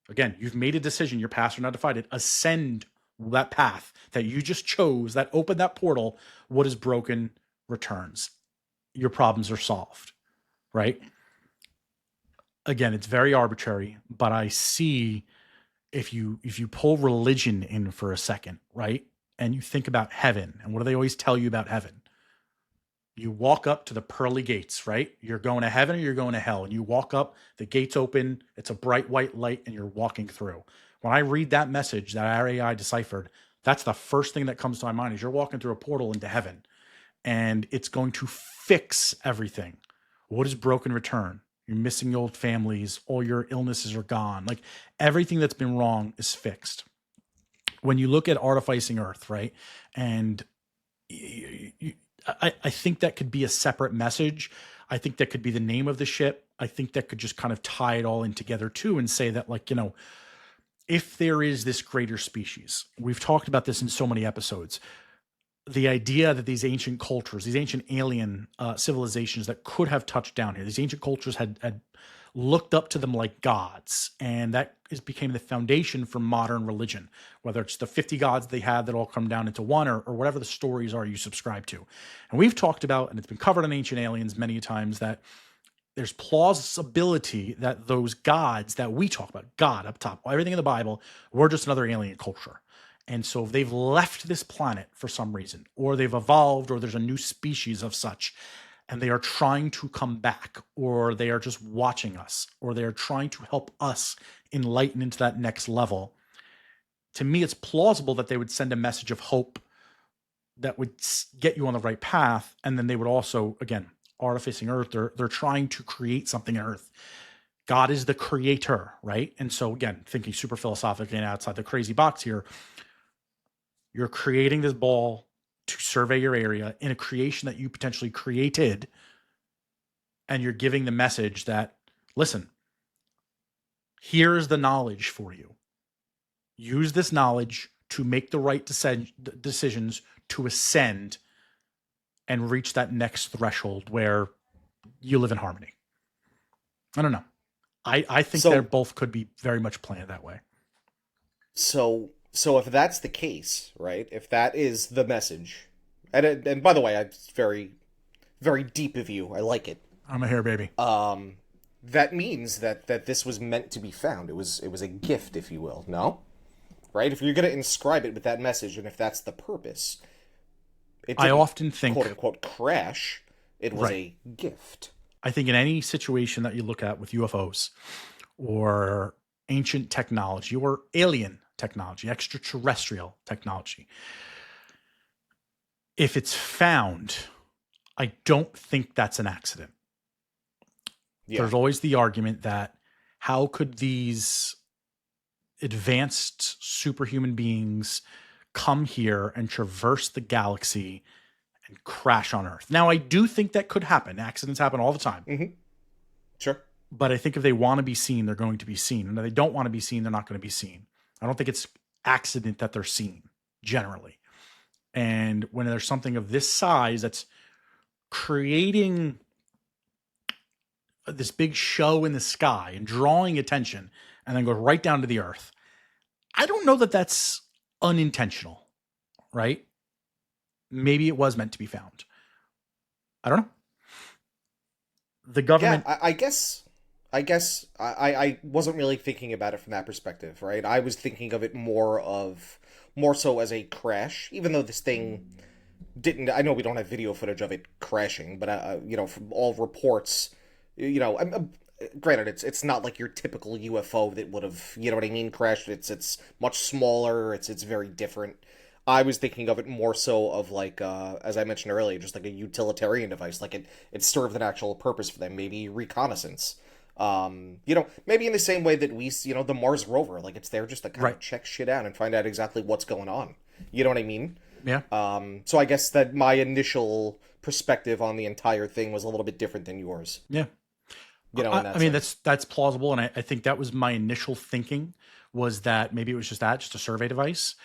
Speaker 1: Again, you've made a decision. Your paths are not divided. Ascend that path that you just chose, that opened that portal. What is broken returns. Your problems are solved, right? Again, it's very arbitrary, but I see if you pull religion in for a second, right? And you think about heaven, and what do they always tell you about heaven? You walk up to the pearly gates, right? You're going to heaven or you're going to hell. And you walk up, the gates open, it's a bright white light, and you're walking through. When I read that message that our AI deciphered, that's the first thing that comes to my mind is you're walking through a portal into heaven, and it's going to fix everything. What is broken return? You're missing your old families, all your illnesses are gone. Like everything that's been wrong is fixed. When you look at Artificing Earth, right? And I think that could be a separate message. I think that could be the name of the ship. I think that could just kind of tie it all in together too and say that, like, if there is this greater species, we've talked about this in so many episodes, the idea that these ancient cultures, these ancient alien civilizations that could have touched down here, these ancient cultures had looked up to them like gods, and that became the foundation for modern religion, whether it's the 50 gods they had that all come down into one, or whatever the stories are you subscribe to. And we've talked about, and it's been covered in Ancient Aliens many times, that there's plausibility that those gods that we talk about, God up top, everything in the Bible, were just another alien culture. And so they've left this planet for some reason, or they've evolved, or there's a new species of such, and they are trying to come back, or they are just watching us, or they are trying to help us enlighten into that next level. To me, it's plausible that they would send a message of hope that would get you on the right path. And then they would also, again, Artificing Earth, they're trying to create something on Earth. God is the creator, right? And so again, thinking super philosophically and outside the crazy box here, you're creating this ball to survey your area in a creation that you potentially created. And you're giving the message that, listen, here's the knowledge for you. Use this knowledge to make the right decisions to ascend and reach that next threshold where you live in harmony. I don't know. I think they both could be very much planned that way.
Speaker 2: So if that's the case, right? If that is the message, and by the way, it's very, very deep of you. I like it.
Speaker 1: I'm a hair baby.
Speaker 2: That means that this was meant to be found. It was a gift, if you will. No, right? If you're going to inscribe it with that message, and if that's the purpose, it
Speaker 1: I
Speaker 2: didn't,
Speaker 1: often think,
Speaker 2: quote unquote, crash. It was
Speaker 1: right.
Speaker 2: a gift.
Speaker 1: I think in any situation that you look at with UFOs or ancient technology or alien technology, extraterrestrial technology, if it's found, I don't think that's an accident.
Speaker 2: Yeah.
Speaker 1: There's always the argument that how could these advanced superhuman beings come here and traverse the galaxy and crash on Earth? Now, I do think that could happen. Accidents happen all the time.
Speaker 2: Mm-hmm. Sure.
Speaker 1: But I think if they want to be seen, they're going to be seen. And if they don't want to be seen, they're not going to be seen. I don't think it's accident that they're seen, generally. And when there's something of this size that's creating this big show in the sky and drawing attention and then goes right down to the earth, I don't know that that's unintentional, right? Maybe it was meant to be found. I don't know. The government...
Speaker 2: Yeah, I guess I wasn't really thinking about it from that perspective, right? I was thinking of it more so as a crash, even though this thing didn't... I know we don't have video footage of it crashing, but, from all reports, granted, it's not like your typical UFO that would have, you know what I mean, crashed. It's much smaller. It's very different. I was thinking of it more so of like, as I mentioned earlier, just like a utilitarian device. Like it served an actual purpose for them, maybe reconnaissance. Maybe in the same way that we, the Mars rover, like it's there just to kind of check shit out and find out exactly what's going on. You know what I mean?
Speaker 1: Yeah.
Speaker 2: So I guess that my initial perspective on the entire thing was a little bit different than yours.
Speaker 1: Yeah. I mean, that's plausible. And I think that was my initial thinking, was that maybe it was just a survey device.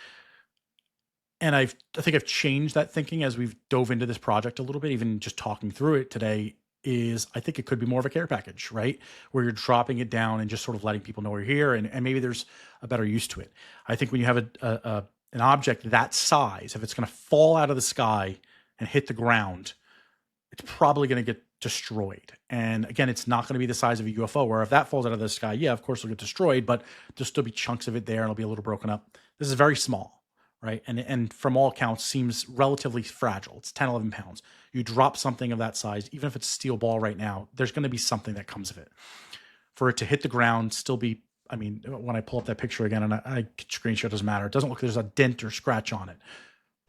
Speaker 1: And I think I've changed that thinking as we've dove into this project a little bit, even just talking through it today. I think it could be more of a care package, right? Where you're dropping it down and just sort of letting people know you're here, and maybe there's a better use to it. I think when you have an object that size, if it's going to fall out of the sky and hit the ground, it's probably going to get destroyed. And again, it's not going to be the size of a UFO, where if that falls out of the sky, yeah, of course it'll get destroyed, but there'll still be chunks of it there and it'll be a little broken up. This is very small, right? And from all accounts seems relatively fragile. It's 10, 11 pounds. You drop something of that size, even if it's a steel ball right now, there's going to be something that comes of it. For it to hit the ground, still be, I mean, when I pull up that picture again, and I screenshot, doesn't matter. It doesn't look like there's a dent or scratch on it.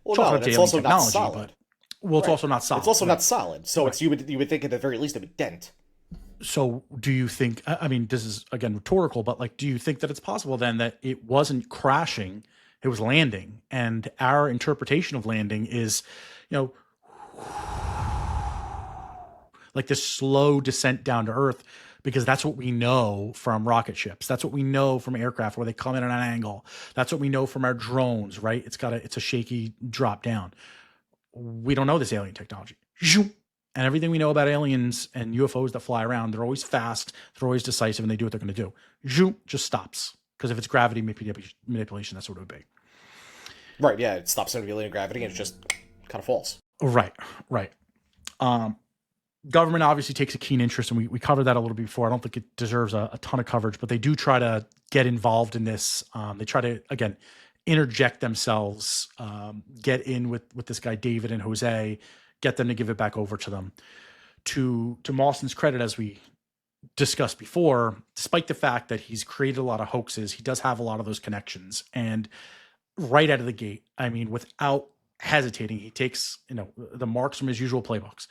Speaker 2: Well, it's also not solid.
Speaker 1: It's also not solid.
Speaker 2: It's also not solid. So it's you would think at the very least of a dent.
Speaker 1: So do you think, I mean, this is again rhetorical, but like, do you think that it's possible then that it wasn't crashing, it was landing, and our interpretation of landing is, like this slow descent down to Earth, because that's what we know from rocket ships. That's what we know from aircraft where they come in at an angle. That's what we know from our drones, right? It's a shaky drop down. We don't know this alien technology. And everything we know about aliens and UFOs that fly around, they're always fast, they're always decisive, and they do what they're going to do. Just stops. Because if it's gravity manipulation, that's what it would be.
Speaker 2: Right, yeah, it stops manipulating gravity and it just kind of falls.
Speaker 1: Right. Government obviously takes a keen interest, and we covered that a little bit before. I don't think it deserves a ton of coverage, but they do try to get involved in this. They try to, again, interject themselves, get in with this guy David and Jose, get them to give it back over to them. To Mawson's credit, as we discussed before, despite the fact that he's created a lot of hoaxes, he does have a lot of those connections. And right out of the gate, I mean, without hesitating, he takes the marks from his usual playbooks,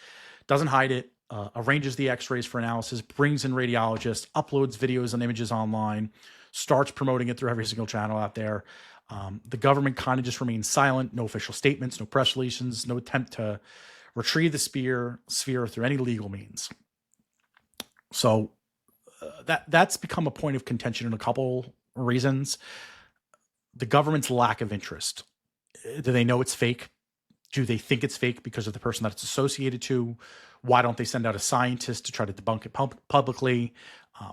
Speaker 1: doesn't hide it, arranges the x-rays for analysis, brings in radiologists, uploads videos and images online, starts promoting it through every single channel out there. The government kind of just remains silent, no official statements, no press releases, no attempt to retrieve the sphere through any legal means. So that's become a point of contention in a couple reasons. The government's lack of interest. Do they know it's fake? Do they think it's fake because of the person that it's associated to? Why don't they send out a scientist to try to debunk it publicly?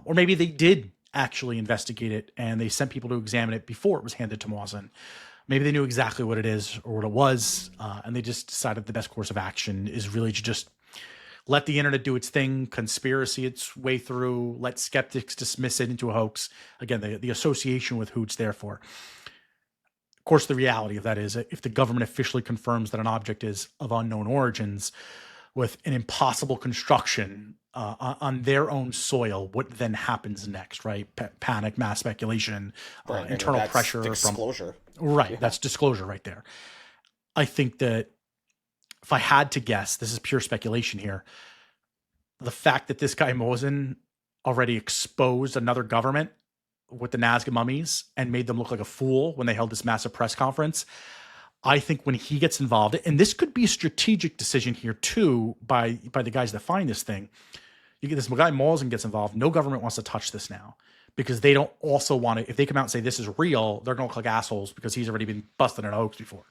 Speaker 1: Or maybe they did actually investigate it and they sent people to examine it before it was handed to Mawson. Maybe they knew exactly what it is or what it was, and they just decided the best course of action is really to just let the internet do its thing, conspiracy its way through, let skeptics dismiss it into a hoax. Again, the association with who it's there for. Of course, the reality of that is if the government officially confirms that an object is of unknown origins with an impossible construction on their own soil, what then happens next, right? Panic, mass speculation,
Speaker 2: Right,
Speaker 1: internal
Speaker 2: that's
Speaker 1: pressure
Speaker 2: disclosure.
Speaker 1: Right.
Speaker 2: Yeah.
Speaker 1: That's disclosure right there. I think that if I had to guess, this is pure speculation here. The fact that this guy Mawson already exposed another government with the Nazca mummies and made them look like a fool when they held this massive press conference. I think when he gets involved, and this could be a strategic decision here too by the guys that find this thing. You get this guy Mawson gets involved. No government wants to touch this now because they don't also want to. If they come out and say this is real, they're going to look like assholes because he's already been busted in a hoax before.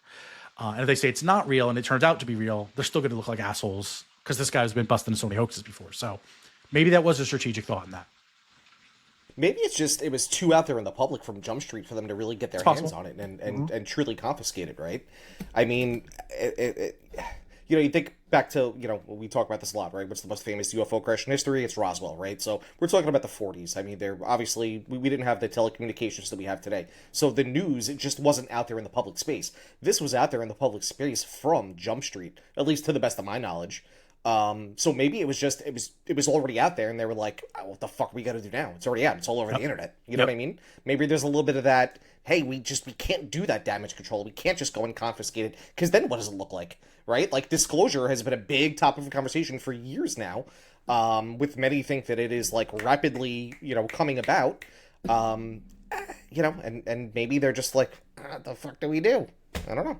Speaker 1: And if they say it's not real and it turns out to be real, they're still going to look like assholes because this guy's been busted in so many hoaxes before. So maybe that was a strategic thought in that.
Speaker 2: Maybe it's just it was too out there in the public from Jump Street for them to really get their hands on it and truly confiscate it, right? I mean, you think back to, we talk about this a lot, right? What's the most famous UFO crash in history? It's Roswell, right? So we're talking about the 40s. I mean, obviously, we didn't have the telecommunications that we have today. So the news, it just wasn't out there in the public space. This was out there in the public space from Jump Street, at least to the best of my knowledge. So maybe it was just, it was already out there and they were like, oh, what the fuck we got to do now? It's already out. It's all over the internet. You know what I mean? Maybe there's a little bit of that. Hey, we can't do that damage control. We can't just go and confiscate it. Cause then what does it look like? Right? Like disclosure has been a big topic of conversation for years now. With many think that it is like rapidly, coming about, and maybe they're just like, what the fuck do we do? I don't know.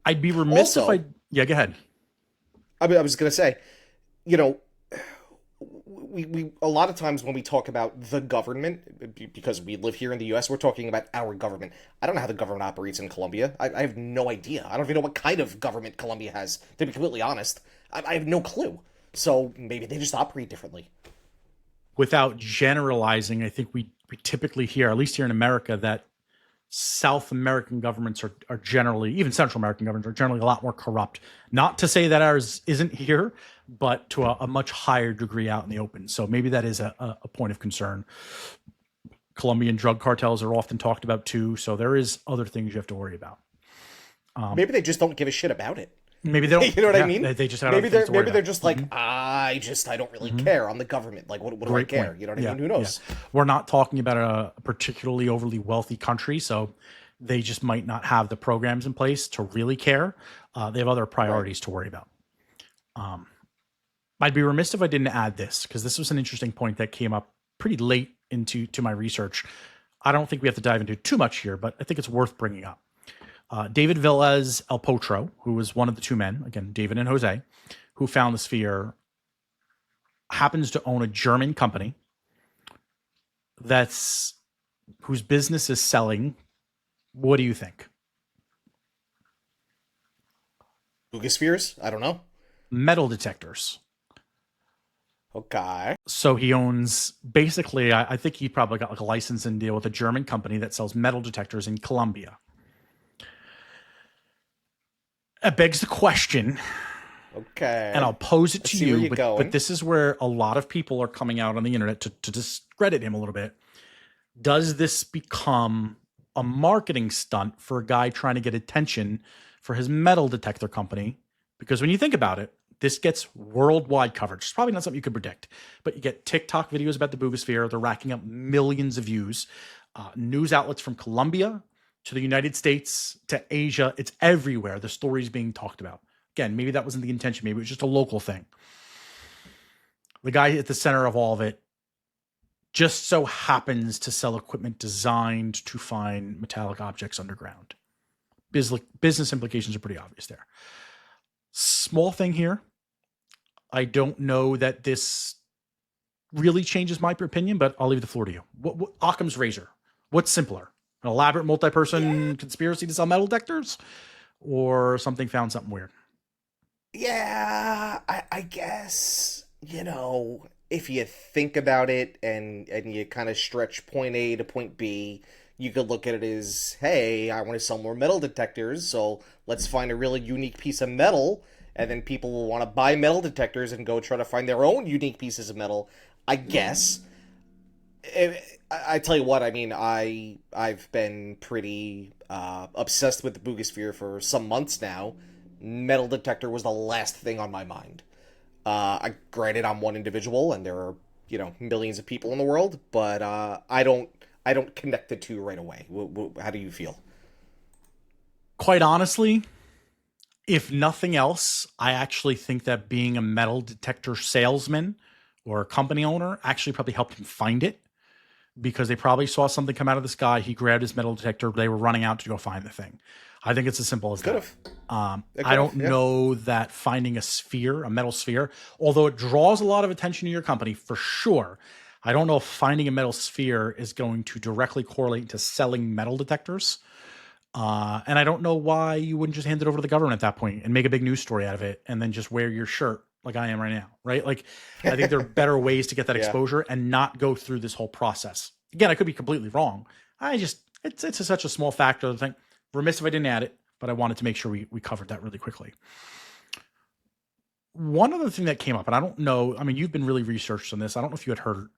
Speaker 1: I'd be remiss
Speaker 2: Also,
Speaker 1: if yeah, go ahead.
Speaker 2: I was going to say, we a lot of times when we talk about the government, because we live here in the U.S., we're talking about our government. I don't know how the government operates in Colombia. I have no idea. I don't even know what kind of government Colombia has, to be completely honest. I have no clue. So maybe they just operate differently.
Speaker 1: Without generalizing, I think we typically hear, at least here in America, that South American governments are generally, even Central American governments are generally a lot more corrupt. Not to say that ours isn't here, but to a much higher degree out in the open. So maybe that is a point of concern. Colombian drug cartels are often talked about too. So there is other things you have to worry about.
Speaker 2: Maybe they just don't give a shit about it.
Speaker 1: Maybe they don't.
Speaker 2: You know what I mean?
Speaker 1: They just have
Speaker 2: maybe
Speaker 1: other things to worry
Speaker 2: they're
Speaker 1: about.
Speaker 2: just like, I don't really care. I'm the government. Like, what do I care?
Speaker 1: Point.
Speaker 2: You know what I mean? Who knows?
Speaker 1: Yeah. We're not talking about a particularly overly wealthy country, so they just might not have the programs in place to really care. They have other priorities to worry about. I'd be remiss if I didn't add this, because this was an interesting point that came up pretty late into my research. I don't think we have to dive into too much here, but I think it's worth bringing up. David Velez El Potro, who was one of the two men, again, David and Jose, who found the sphere, happens to own a German company whose business is selling. What do you think?
Speaker 2: Bugaspheres? I don't know.
Speaker 1: Metal detectors.
Speaker 2: Okay.
Speaker 1: So he owns, basically, I think he probably got like a licensing deal with a German company that sells metal detectors in Colombia. It begs the question,
Speaker 2: Okay.
Speaker 1: and I'll pose it
Speaker 2: I
Speaker 1: to
Speaker 2: see where
Speaker 1: you,
Speaker 2: you're going.
Speaker 1: but this is where a lot of people are coming out on the internet to discredit him a little bit. Does this become a marketing stunt for a guy trying to get attention for his metal detector company? Because when you think about it, this gets worldwide coverage. It's probably not something you could predict, but you get TikTok videos about the Bugasphere. They're racking up millions of views. News outlets from Colombia to the United States to Asia. It's everywhere. The story's being talked about. Again, maybe that wasn't the intention. Maybe it was just a local thing. The guy at the center of all of it just so happens to sell equipment designed to find metallic objects underground. Business implications are pretty obvious there. Small thing here. I don't know that this really changes my opinion, but I'll leave the floor to you. What Occam's razor? What's simpler? An elaborate multi-person conspiracy to sell metal detectors, or something found something weird?
Speaker 2: Yeah, I guess, if you think about it and you kind of stretch point A to point B, you could look at it as, hey, I want to sell more metal detectors, so let's find a really unique piece of metal and then people will want to buy metal detectors and go try to find their own unique pieces of metal, I guess. I tell you what, I mean, I've been pretty obsessed with the Bugasphere for some months now. Metal detector was the last thing on my mind. Granted, I'm one individual, and there are, you know, millions of people in the world, but I don't connect the two right away. How do you feel?
Speaker 1: Quite honestly, if nothing else, I actually think that being a metal detector salesman or a company owner actually probably helped him find it, because they probably saw something come out of the sky. He grabbed his metal detector. They were running out to go find the thing. I think it's as simple as that. I don't know that finding a sphere, a metal sphere, although it draws a lot of attention to your company for sure, I don't know if finding a metal sphere is going to directly correlate to selling metal detectors. And I don't know why you wouldn't just hand it over to the government at that point and make a big news story out of it and then just wear your shirt like I am right now, right? Like, I think there are better ways to get that exposure and not go through this whole process. Again, I could be completely wrong. It's such a small factor. I think remiss if I didn't add it, but I wanted to make sure we covered that really quickly. One other thing that came up, and I don't know, I mean, you've been really researched on this. I don't know if you had heard,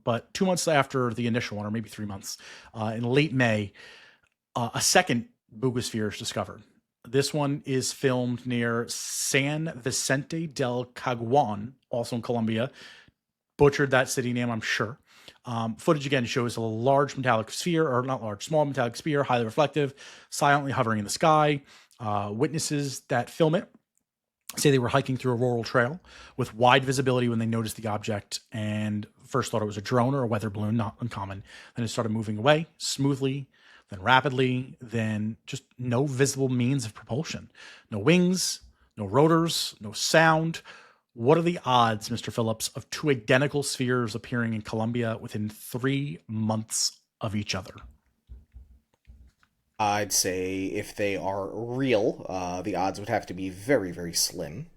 Speaker 1: but 2 months after the initial one, or maybe 3 months, in late May, a second Bugasphere is discovered. This one is filmed near San Vicente del Caguan, also in Colombia. Butchered that city name, I'm sure. Footage again shows a large metallic sphere, or not large, small metallic sphere, highly reflective, silently hovering in the sky. Witnesses that film it say they were hiking through a rural trail with wide visibility when they noticed the object and first thought it was a drone or a weather balloon, not uncommon. Then it started moving away smoothly, then rapidly, then just no visible means of propulsion. No wings, no rotors, no sound. What are the odds, Mr. Phillips, of two identical spheres appearing in Colombia within 3 months of each other?
Speaker 2: I'd say if they are real, the odds would have to be very, very slim.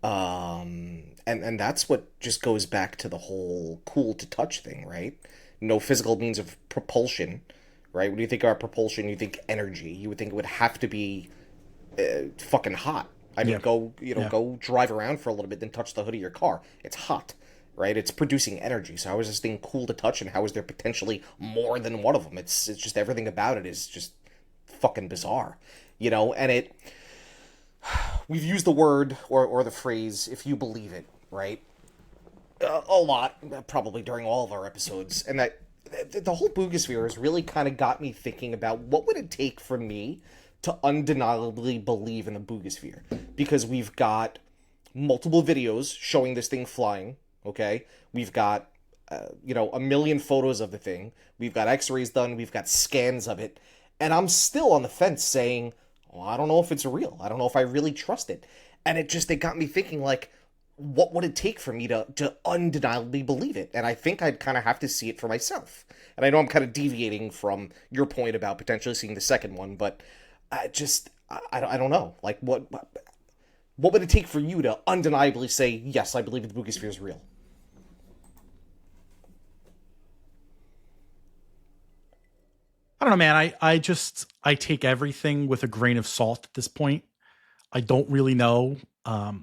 Speaker 2: And that's what just goes back to the whole cool to touch thing, right? No physical means of propulsion, right? When you think about propulsion, you think energy. You would think it would have to be fucking hot. I mean, go drive around for a little bit, then touch the hood of your car. It's hot, right? It's producing energy. So how is this thing cool to touch, and how is there potentially more than one of them? It's just everything about it is just fucking bizarre, you know. And we've used the word or the phrase "if you believe it," right? A lot, probably during all of our episodes, and that the whole Bugasphere has really kind of got me thinking about what would it take for me to undeniably believe in the Bugasphere, because we've got multiple videos showing this thing flying. Okay, we've got a million photos of the thing. We've got X-rays done. We've got scans of it, and I'm still on the fence, saying, well, I don't know if it's real. I don't know if I really trust it. And it got me thinking, like, what would it take for me to undeniably believe it? And I think I'd kind of have to see it for myself. And I know I'm kind of deviating from your point about potentially seeing the second one, but I don't know. Like, what would it take for you to undeniably say, yes, I believe the Bugasphere is real?
Speaker 1: I don't know, man. I take everything with a grain of salt at this point. I don't really know.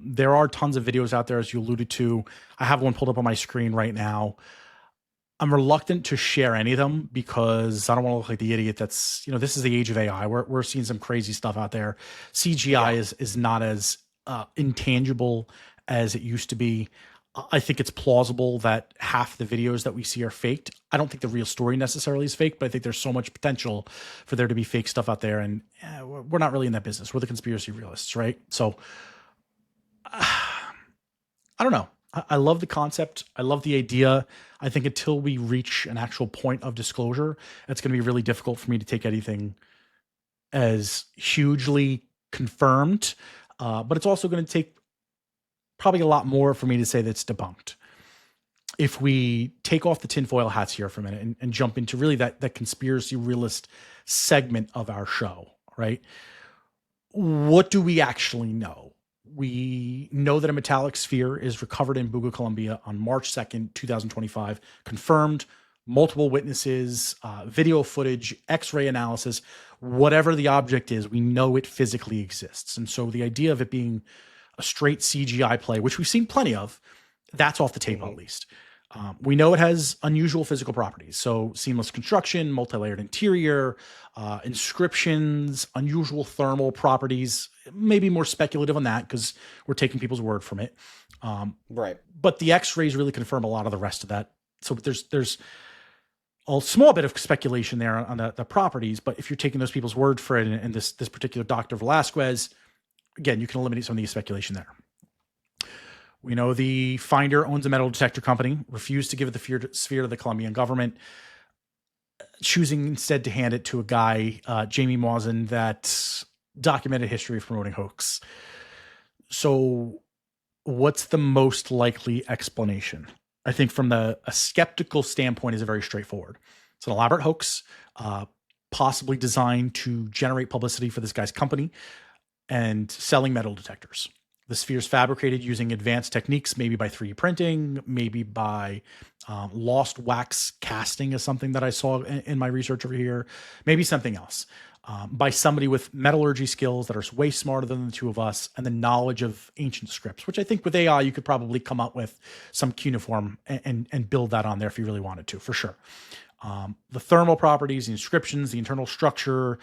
Speaker 1: There are tons of videos out there, as you alluded to. I have one pulled up on my screen right now. I'm reluctant to share any of them because I don't want to look like the idiot that's, this is the age of AI. We're seeing some crazy stuff out there. CGI is not as intangible as it used to be. I think it's plausible that half the videos that we see are faked. I don't think the real story necessarily is fake, but I think there's so much potential for there to be fake stuff out there. And we're not really in that business. We're the conspiracy realists, right? So I don't know. I love the concept. I love the idea. I think until we reach an actual point of disclosure, it's going to be really difficult for me to take anything as hugely confirmed. But it's also going to take probably a lot more for me to say that's debunked. If we take off the tinfoil hats here for a minute and jump into really that conspiracy realist segment of our show, right? What do we actually know? We know that a metallic sphere is recovered in Buga, Colombia on March 2nd, 2025, confirmed, multiple witnesses, video footage, X-ray analysis, whatever the object is, we know it physically exists. And so the idea of it being a straight CGI play, which we've seen plenty of, that's off the table at least. We know it has unusual physical properties. So seamless construction, multi-layered interior, inscriptions, unusual thermal properties, maybe more speculative on that because we're taking people's word from it.
Speaker 2: Right.
Speaker 1: But the X-rays really confirm a lot of the rest of that. So there's a small bit of speculation there on the properties, but if you're taking those people's word for it and this particular Dr. Velasquez, again, you can eliminate some of the speculation there. We know the finder owns a metal detector company, refused to give it the sphere to the Colombian government, choosing instead to hand it to a guy, Jamie Mawson, that documented history of promoting hoax. So what's the most likely explanation? I think from a skeptical standpoint is very straightforward. It's an elaborate hoax, possibly designed to generate publicity for this guy's company and selling metal detectors. The sphere is fabricated using advanced techniques, maybe by 3D printing, maybe by lost wax casting is something that I saw in my research over here, maybe something else. By somebody with metallurgy skills that are way smarter than the two of us and the knowledge of ancient scripts, which I think with AI, you could probably come up with some cuneiform and build that on there if you really wanted to, for sure. The thermal properties, the inscriptions, the internal structure,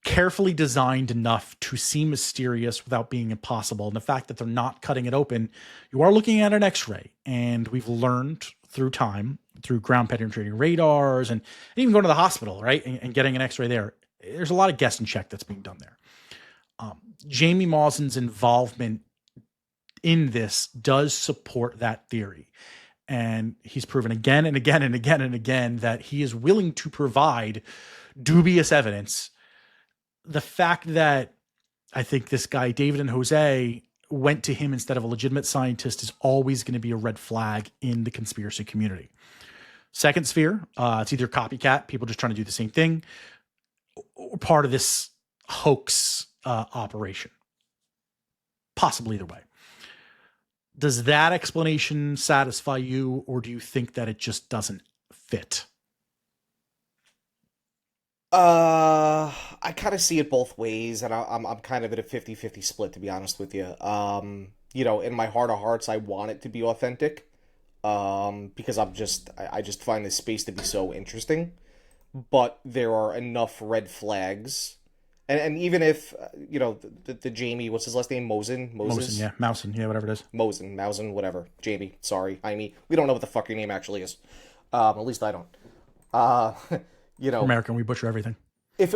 Speaker 1: carefully designed enough to seem mysterious without being impossible. And the fact that they're not cutting it open, you are looking at an X-ray. And we've learned through time, through ground penetrating radars and even going to the hospital, right? And getting an X-ray there. There's a lot of guess and check that's being done there. Jamie Mawson's involvement in this does support that theory. And he's proven again and again and again and again that he is willing to provide dubious evidence. The fact that I think this guy, David and Jose, went to him instead of a legitimate scientist is always going to be a red flag in the conspiracy community. Second sphere, it's either copycat, people just trying to do the same thing, or part of this hoax operation. Possibly either way. Does that explanation satisfy you, or do you think that it just doesn't fit?
Speaker 2: I kind of see it both ways, and I'm kind of at a 50-50 split, to be honest with you. You know, in my heart of hearts, I want it to be authentic, because I just find this space to be so interesting. But there are enough red flags, and even if you know the Jamie, what's his last name, Mawson,
Speaker 1: yeah, Mawson, yeah, whatever it is,
Speaker 2: Mawson, whatever, Jamie. Sorry, I mean, we don't know what the fuck your name actually is. At least I don't. You know,
Speaker 1: American, we butcher everything.
Speaker 2: If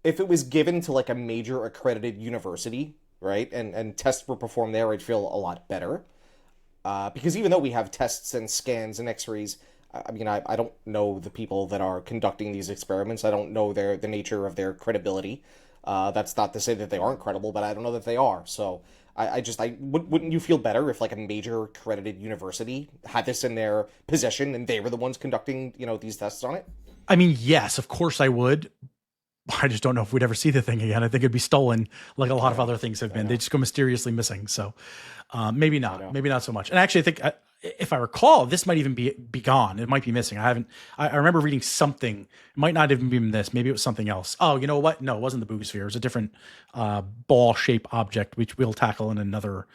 Speaker 2: it was given to like a major accredited university, right, and tests were performed there, I'd feel a lot better. Because even though we have tests and scans and X-rays, I mean, I don't know the people that are conducting these experiments. I don't know the nature of their credibility. That's not to say that they aren't credible, but I don't know that they are. So wouldn't you feel better if like a major accredited university had this in their possession and they were the ones conducting, you know, these tests on it?
Speaker 1: I mean, yes, of course I would. I just don't know if we'd ever see the thing again. I think it'd be stolen like a lot of other things have been. They just go mysteriously missing. So maybe not so much. And actually, I think if I recall, this might even be gone. It might be missing. I remember reading something. It might not even been this. Maybe it was something else. Oh, you know what? No, it wasn't the Bugasphere. It was a different ball shape object, which we'll tackle in another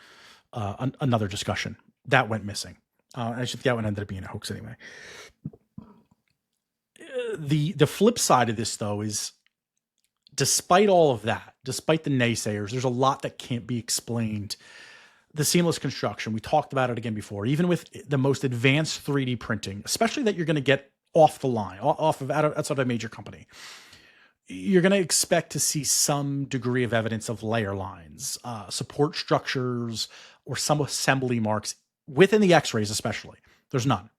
Speaker 1: discussion. That went missing. I should think that one ended up being a hoax anyway. The flip side of this, though, is despite all of that, despite the naysayers, there's a lot that can't be explained. The seamless construction, we talked about it again before, even with the most advanced 3D printing, especially that you're going to get off the line, outside of a major company, you're going to expect to see some degree of evidence of layer lines, support structures, or some assembly marks within the X-rays especially. There's none.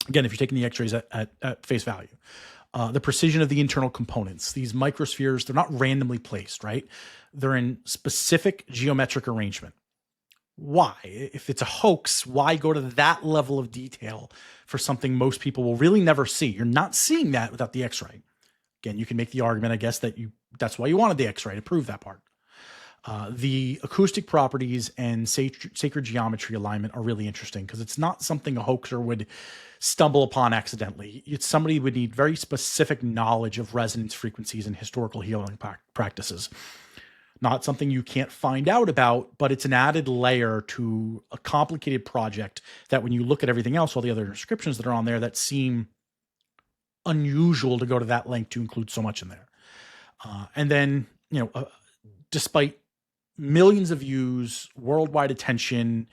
Speaker 1: Again, if you're taking the X-rays at face value. The precision of the internal components. These microspheres, they're not randomly placed, right? They're in specific geometric arrangement. Why? If it's a hoax, why go to that level of detail for something most people will really never see? You're not seeing that without the X-ray. Again, you can make the argument, I guess, that's why you wanted the X-ray, to prove that part. The acoustic properties and sacred geometry alignment are really interesting because it's not something a hoaxer would stumble upon accidentally. It's somebody who would need very specific knowledge of resonance frequencies and historical healing practices. not something you can't find out about, but it's an added layer to a complicated project that when you look at everything else, all the other inscriptions that are on there that seem unusual to go to that length to include so much in there. And then, despite millions of views, worldwide attention,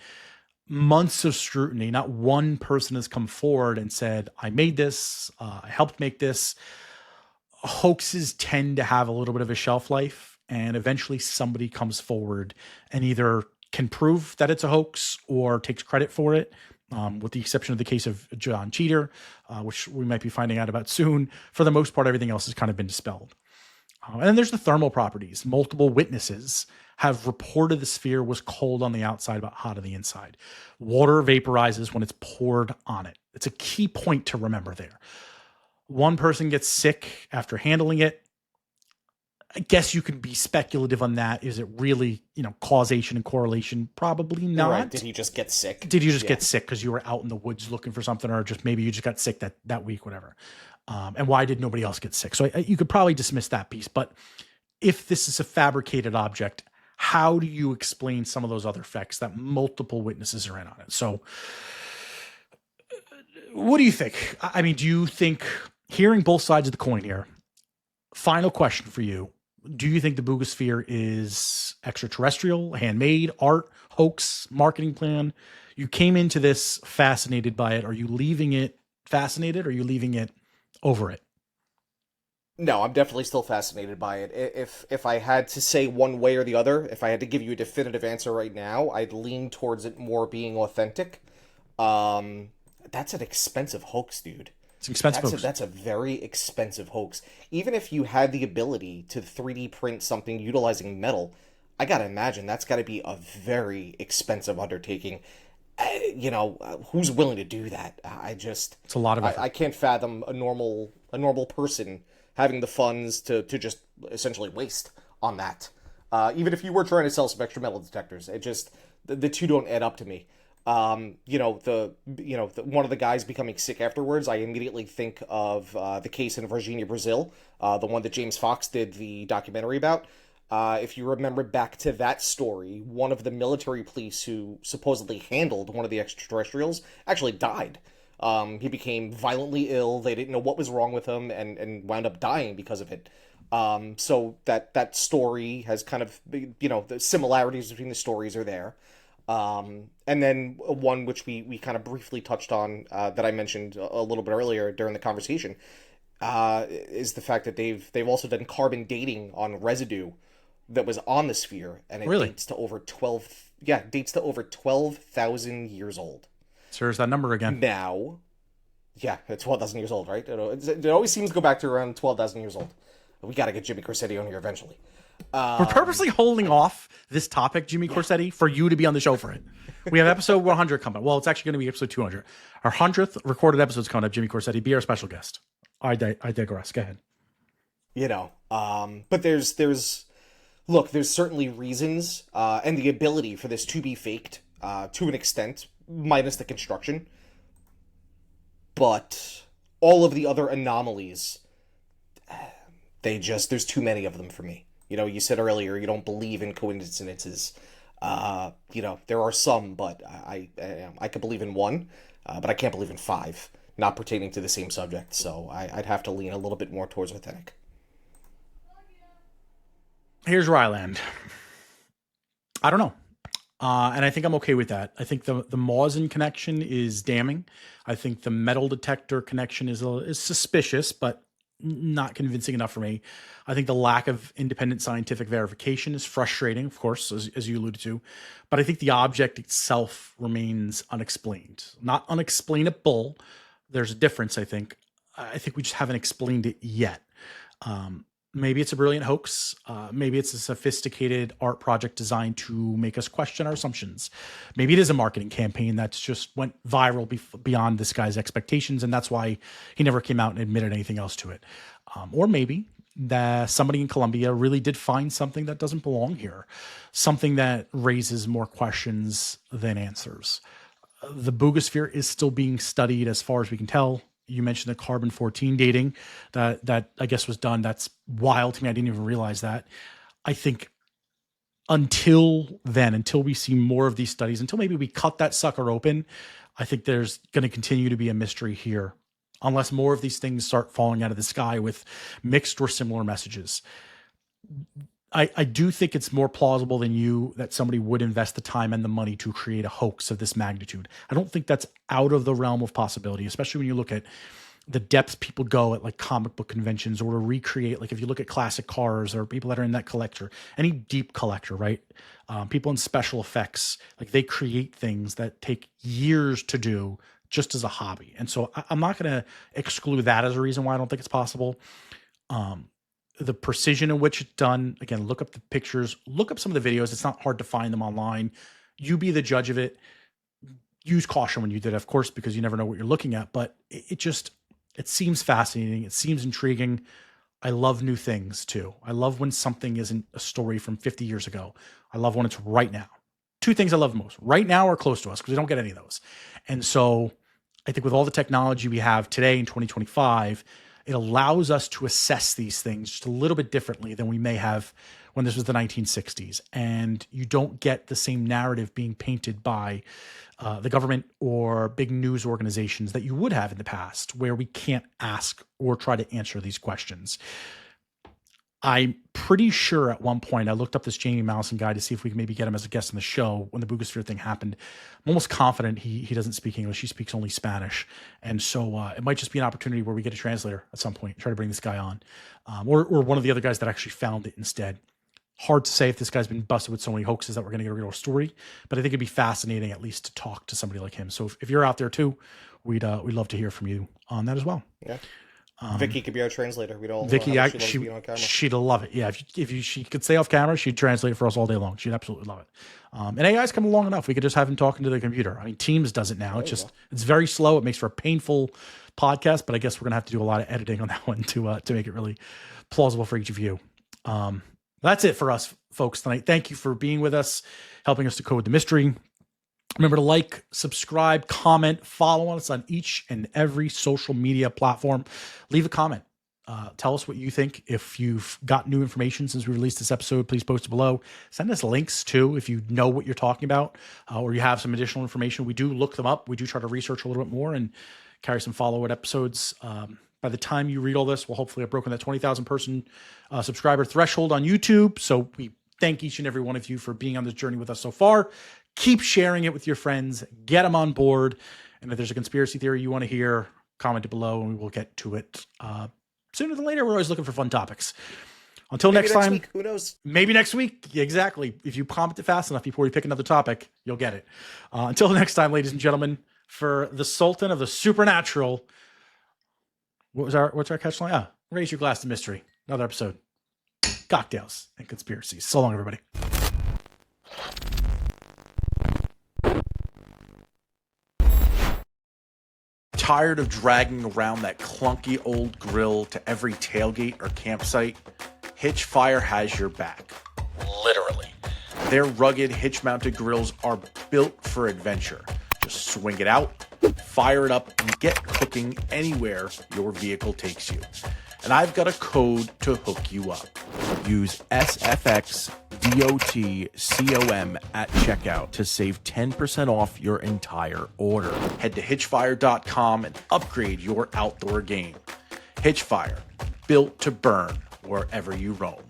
Speaker 1: months of scrutiny, not one person has come forward and said, I made this, I helped make this. Hoaxes tend to have a little bit of a shelf life, and eventually somebody comes forward and either can prove that it's a hoax or takes credit for it, with the exception of the case of John Cheater, which we might be finding out about soon. For the most part, everything else has kind of been dispelled. And then there's the thermal properties. Multiple witnesses have reported the sphere was cold on the outside but hot on the inside. Water vaporizes when it's poured on it. It's a key point to remember there. One person gets sick after handling it. I guess you could be speculative on that. Is it really, causation and correlation? Probably not.
Speaker 2: Right. Did he just get sick?
Speaker 1: Did you just get sick because you were out in the woods looking for something, or just maybe you just got sick that week, whatever. And why did nobody else get sick? So you could probably dismiss that piece. But if this is a fabricated object, how do you explain some of those other effects that multiple witnesses are in on it? So what do you think? I mean, do you think, hearing both sides of the coin here, final question for you, do you think the Bugasphere is extraterrestrial, handmade, art, hoax, marketing plan? You came into this fascinated by it. Are you leaving it fascinated, or are you leaving it over it?
Speaker 2: No, I'm definitely still fascinated by it. If I had to say one way or the other, if I had to give you a definitive answer right now, I'd lean towards it more being authentic. That's an expensive hoax, dude.
Speaker 1: It's an expensive hoax.
Speaker 2: That's a very expensive hoax. Even if you had the ability to 3D print something utilizing metal, I gotta imagine that's gotta be a very expensive undertaking. Who's willing to do that?
Speaker 1: It's a lot of effort.
Speaker 2: I can't fathom a normal person having the funds to just essentially waste on that. Even if you were trying to sell some extra metal detectors, the two don't add up to me. One of the guys becoming sick afterwards, I immediately think of the case in Virginia, Brazil, the one that James Fox did the documentary about. If you remember back to that story, one of the military police who supposedly handled one of the extraterrestrials actually died. He became violently ill. They didn't know what was wrong with him, and wound up dying because of it. So that story has kind of, the similarities between the stories are there. And then one which we kind of briefly touched on, that I mentioned a little bit earlier during the conversation, is the fact that they've also done carbon dating on residue that was on the sphere, and it
Speaker 1: Really?
Speaker 2: dates to over 12,000 years old.
Speaker 1: So there's that number again.
Speaker 2: Now, yeah, it's 12,000 years old, right? It always seems to go back to around 12,000 years old. We got to get Jimmy Corsetti on here eventually.
Speaker 1: We're purposely holding off this topic, Jimmy Corsetti, for you to be on the show for it. We have episode 100 coming. Well, it's actually going to be episode 200. Our 100th recorded episode's coming up. Jimmy Corsetti, be our special guest. I digress. Go ahead.
Speaker 2: But there's certainly reasons and the ability for this to be faked to an extent, minus the construction. But all of the other anomalies, there's too many of them for me. You said earlier you don't believe in coincidences. There are some, but I could believe in one, but I can't believe in five, not pertaining to the same subject. So I'd have to lean a little bit more towards authentic.
Speaker 1: Here's where I land. I don't know. And I think I'm okay with that. I think the Mawson connection is damning. I think the metal detector connection is suspicious, but not convincing enough for me. I think the lack of independent scientific verification is frustrating, of course, as you alluded to. But I think the object itself remains unexplained. Not unexplainable. There's a difference, I think. I think we just haven't explained it yet. Maybe it's a brilliant hoax. Maybe it's a sophisticated art project designed to make us question our assumptions. Maybe it is a marketing campaign that's just went viral beyond this guy's expectations, and that's why he never came out and admitted anything else to it. Or maybe that somebody in Colombia really did find something that doesn't belong here, something that raises more questions than answers. The Bugasphere is still being studied as far as we can tell. You mentioned the carbon-14 dating that I guess was done. That's wild to me. I didn't even realize that. I think until then, until we see more of these studies, until maybe we cut that sucker open, I think there's going to continue to be a mystery here, unless more of these things start falling out of the sky with mixed or similar messages. I do think it's more plausible than you that somebody would invest the time and the money to create a hoax of this magnitude. I don't think that's out of the realm of possibility, especially when you look at the depths people go at like comic book conventions, or to recreate, like if you look at classic cars or people that are in that collector, any deep collector, right? People in special effects, like they create things that take years to do just as a hobby. And so I'm not going to exclude that as a reason why I don't think it's possible. The precision in which it's done, again, look up the pictures, look up some of the videos. It's not hard to find them online. You be the judge of it. Use caution when you did it, of course, because you never know what you're looking at, but it seems fascinating. It seems intriguing. I love new things too. I love when something isn't a story from 50 years ago. I love when it's right now. Two things I love most: right now or close to us, because we don't get any of those. And so I think with all the technology we have today in 2025, it allows us to assess these things just a little bit differently than we may have when this was the 1960s. And you don't get the same narrative being painted by the government or big news organizations that you would have in the past, where we can't ask or try to answer these questions. I'm pretty sure at one point I looked up this Jamie Mawson guy to see if we could maybe get him as a guest on the show when the Bugasphere thing happened. I'm almost confident he doesn't speak English. He speaks only Spanish. And so it might just be an opportunity where we get a translator at some point, try to bring this guy on, or one of the other guys that actually found it instead. Hard to say if this guy's been busted with so many hoaxes that we're going to get a real story, but I think it'd be fascinating at least to talk to somebody like him. So if you're out there too, we'd love to hear from you on that as well.
Speaker 2: Yeah. Vicky could be our translator. We'd all
Speaker 1: Vicky,
Speaker 2: she'd
Speaker 1: love it. Yeah, if she could stay off camera, she'd translate it for us all day long. She'd absolutely love it. And AI's come along enough. We could just have him talking to the computer. I mean, Teams does it now. It's very slow. It makes for a painful podcast, but I guess we're gonna have to do a lot of editing on that one to make it really plausible for each of you. That's it for us, folks, tonight. Thank you for being with us, helping us decode the mystery. Remember to like, subscribe, comment, follow us on each and every social media platform. Leave a comment. Tell us what you think. If you've got new information since we released this episode, please post it below. Send us links too if you know what you're talking about, or you have some additional information. We do look them up. We do try to research a little bit more and carry some follow-up episodes. By the time you read all this, we'll hopefully have broken that 20,000 person subscriber threshold on YouTube. So we thank each and every one of you for being on this journey with us so far. Keep sharing it with your friends. Get them on board. And if there's a conspiracy theory you want to hear, comment it below and we will get to it sooner than later. We're always looking for fun topics. Until next time.
Speaker 2: Week, who knows?
Speaker 1: Maybe next week. Exactly. If you comment it fast enough before we pick another topic, you'll get it. Until next time, ladies and gentlemen, for the Sultan of the Supernatural. What's our catchline? Raise your glass to mystery. Another episode. Cocktails and conspiracies. So long, everybody. Tired of dragging around that clunky old grill to every tailgate or campsite? Hitchfire has your back. Literally. Their rugged hitch-mounted grills are built for adventure. Just swing it out, fire it up, and get cooking anywhere your vehicle takes you. And I've got a code to hook you up. Use SFXDOTCOM at checkout to save 10% off your entire order. Head to hitchfire.com and upgrade your outdoor game. Hitchfire, built to burn wherever you roam.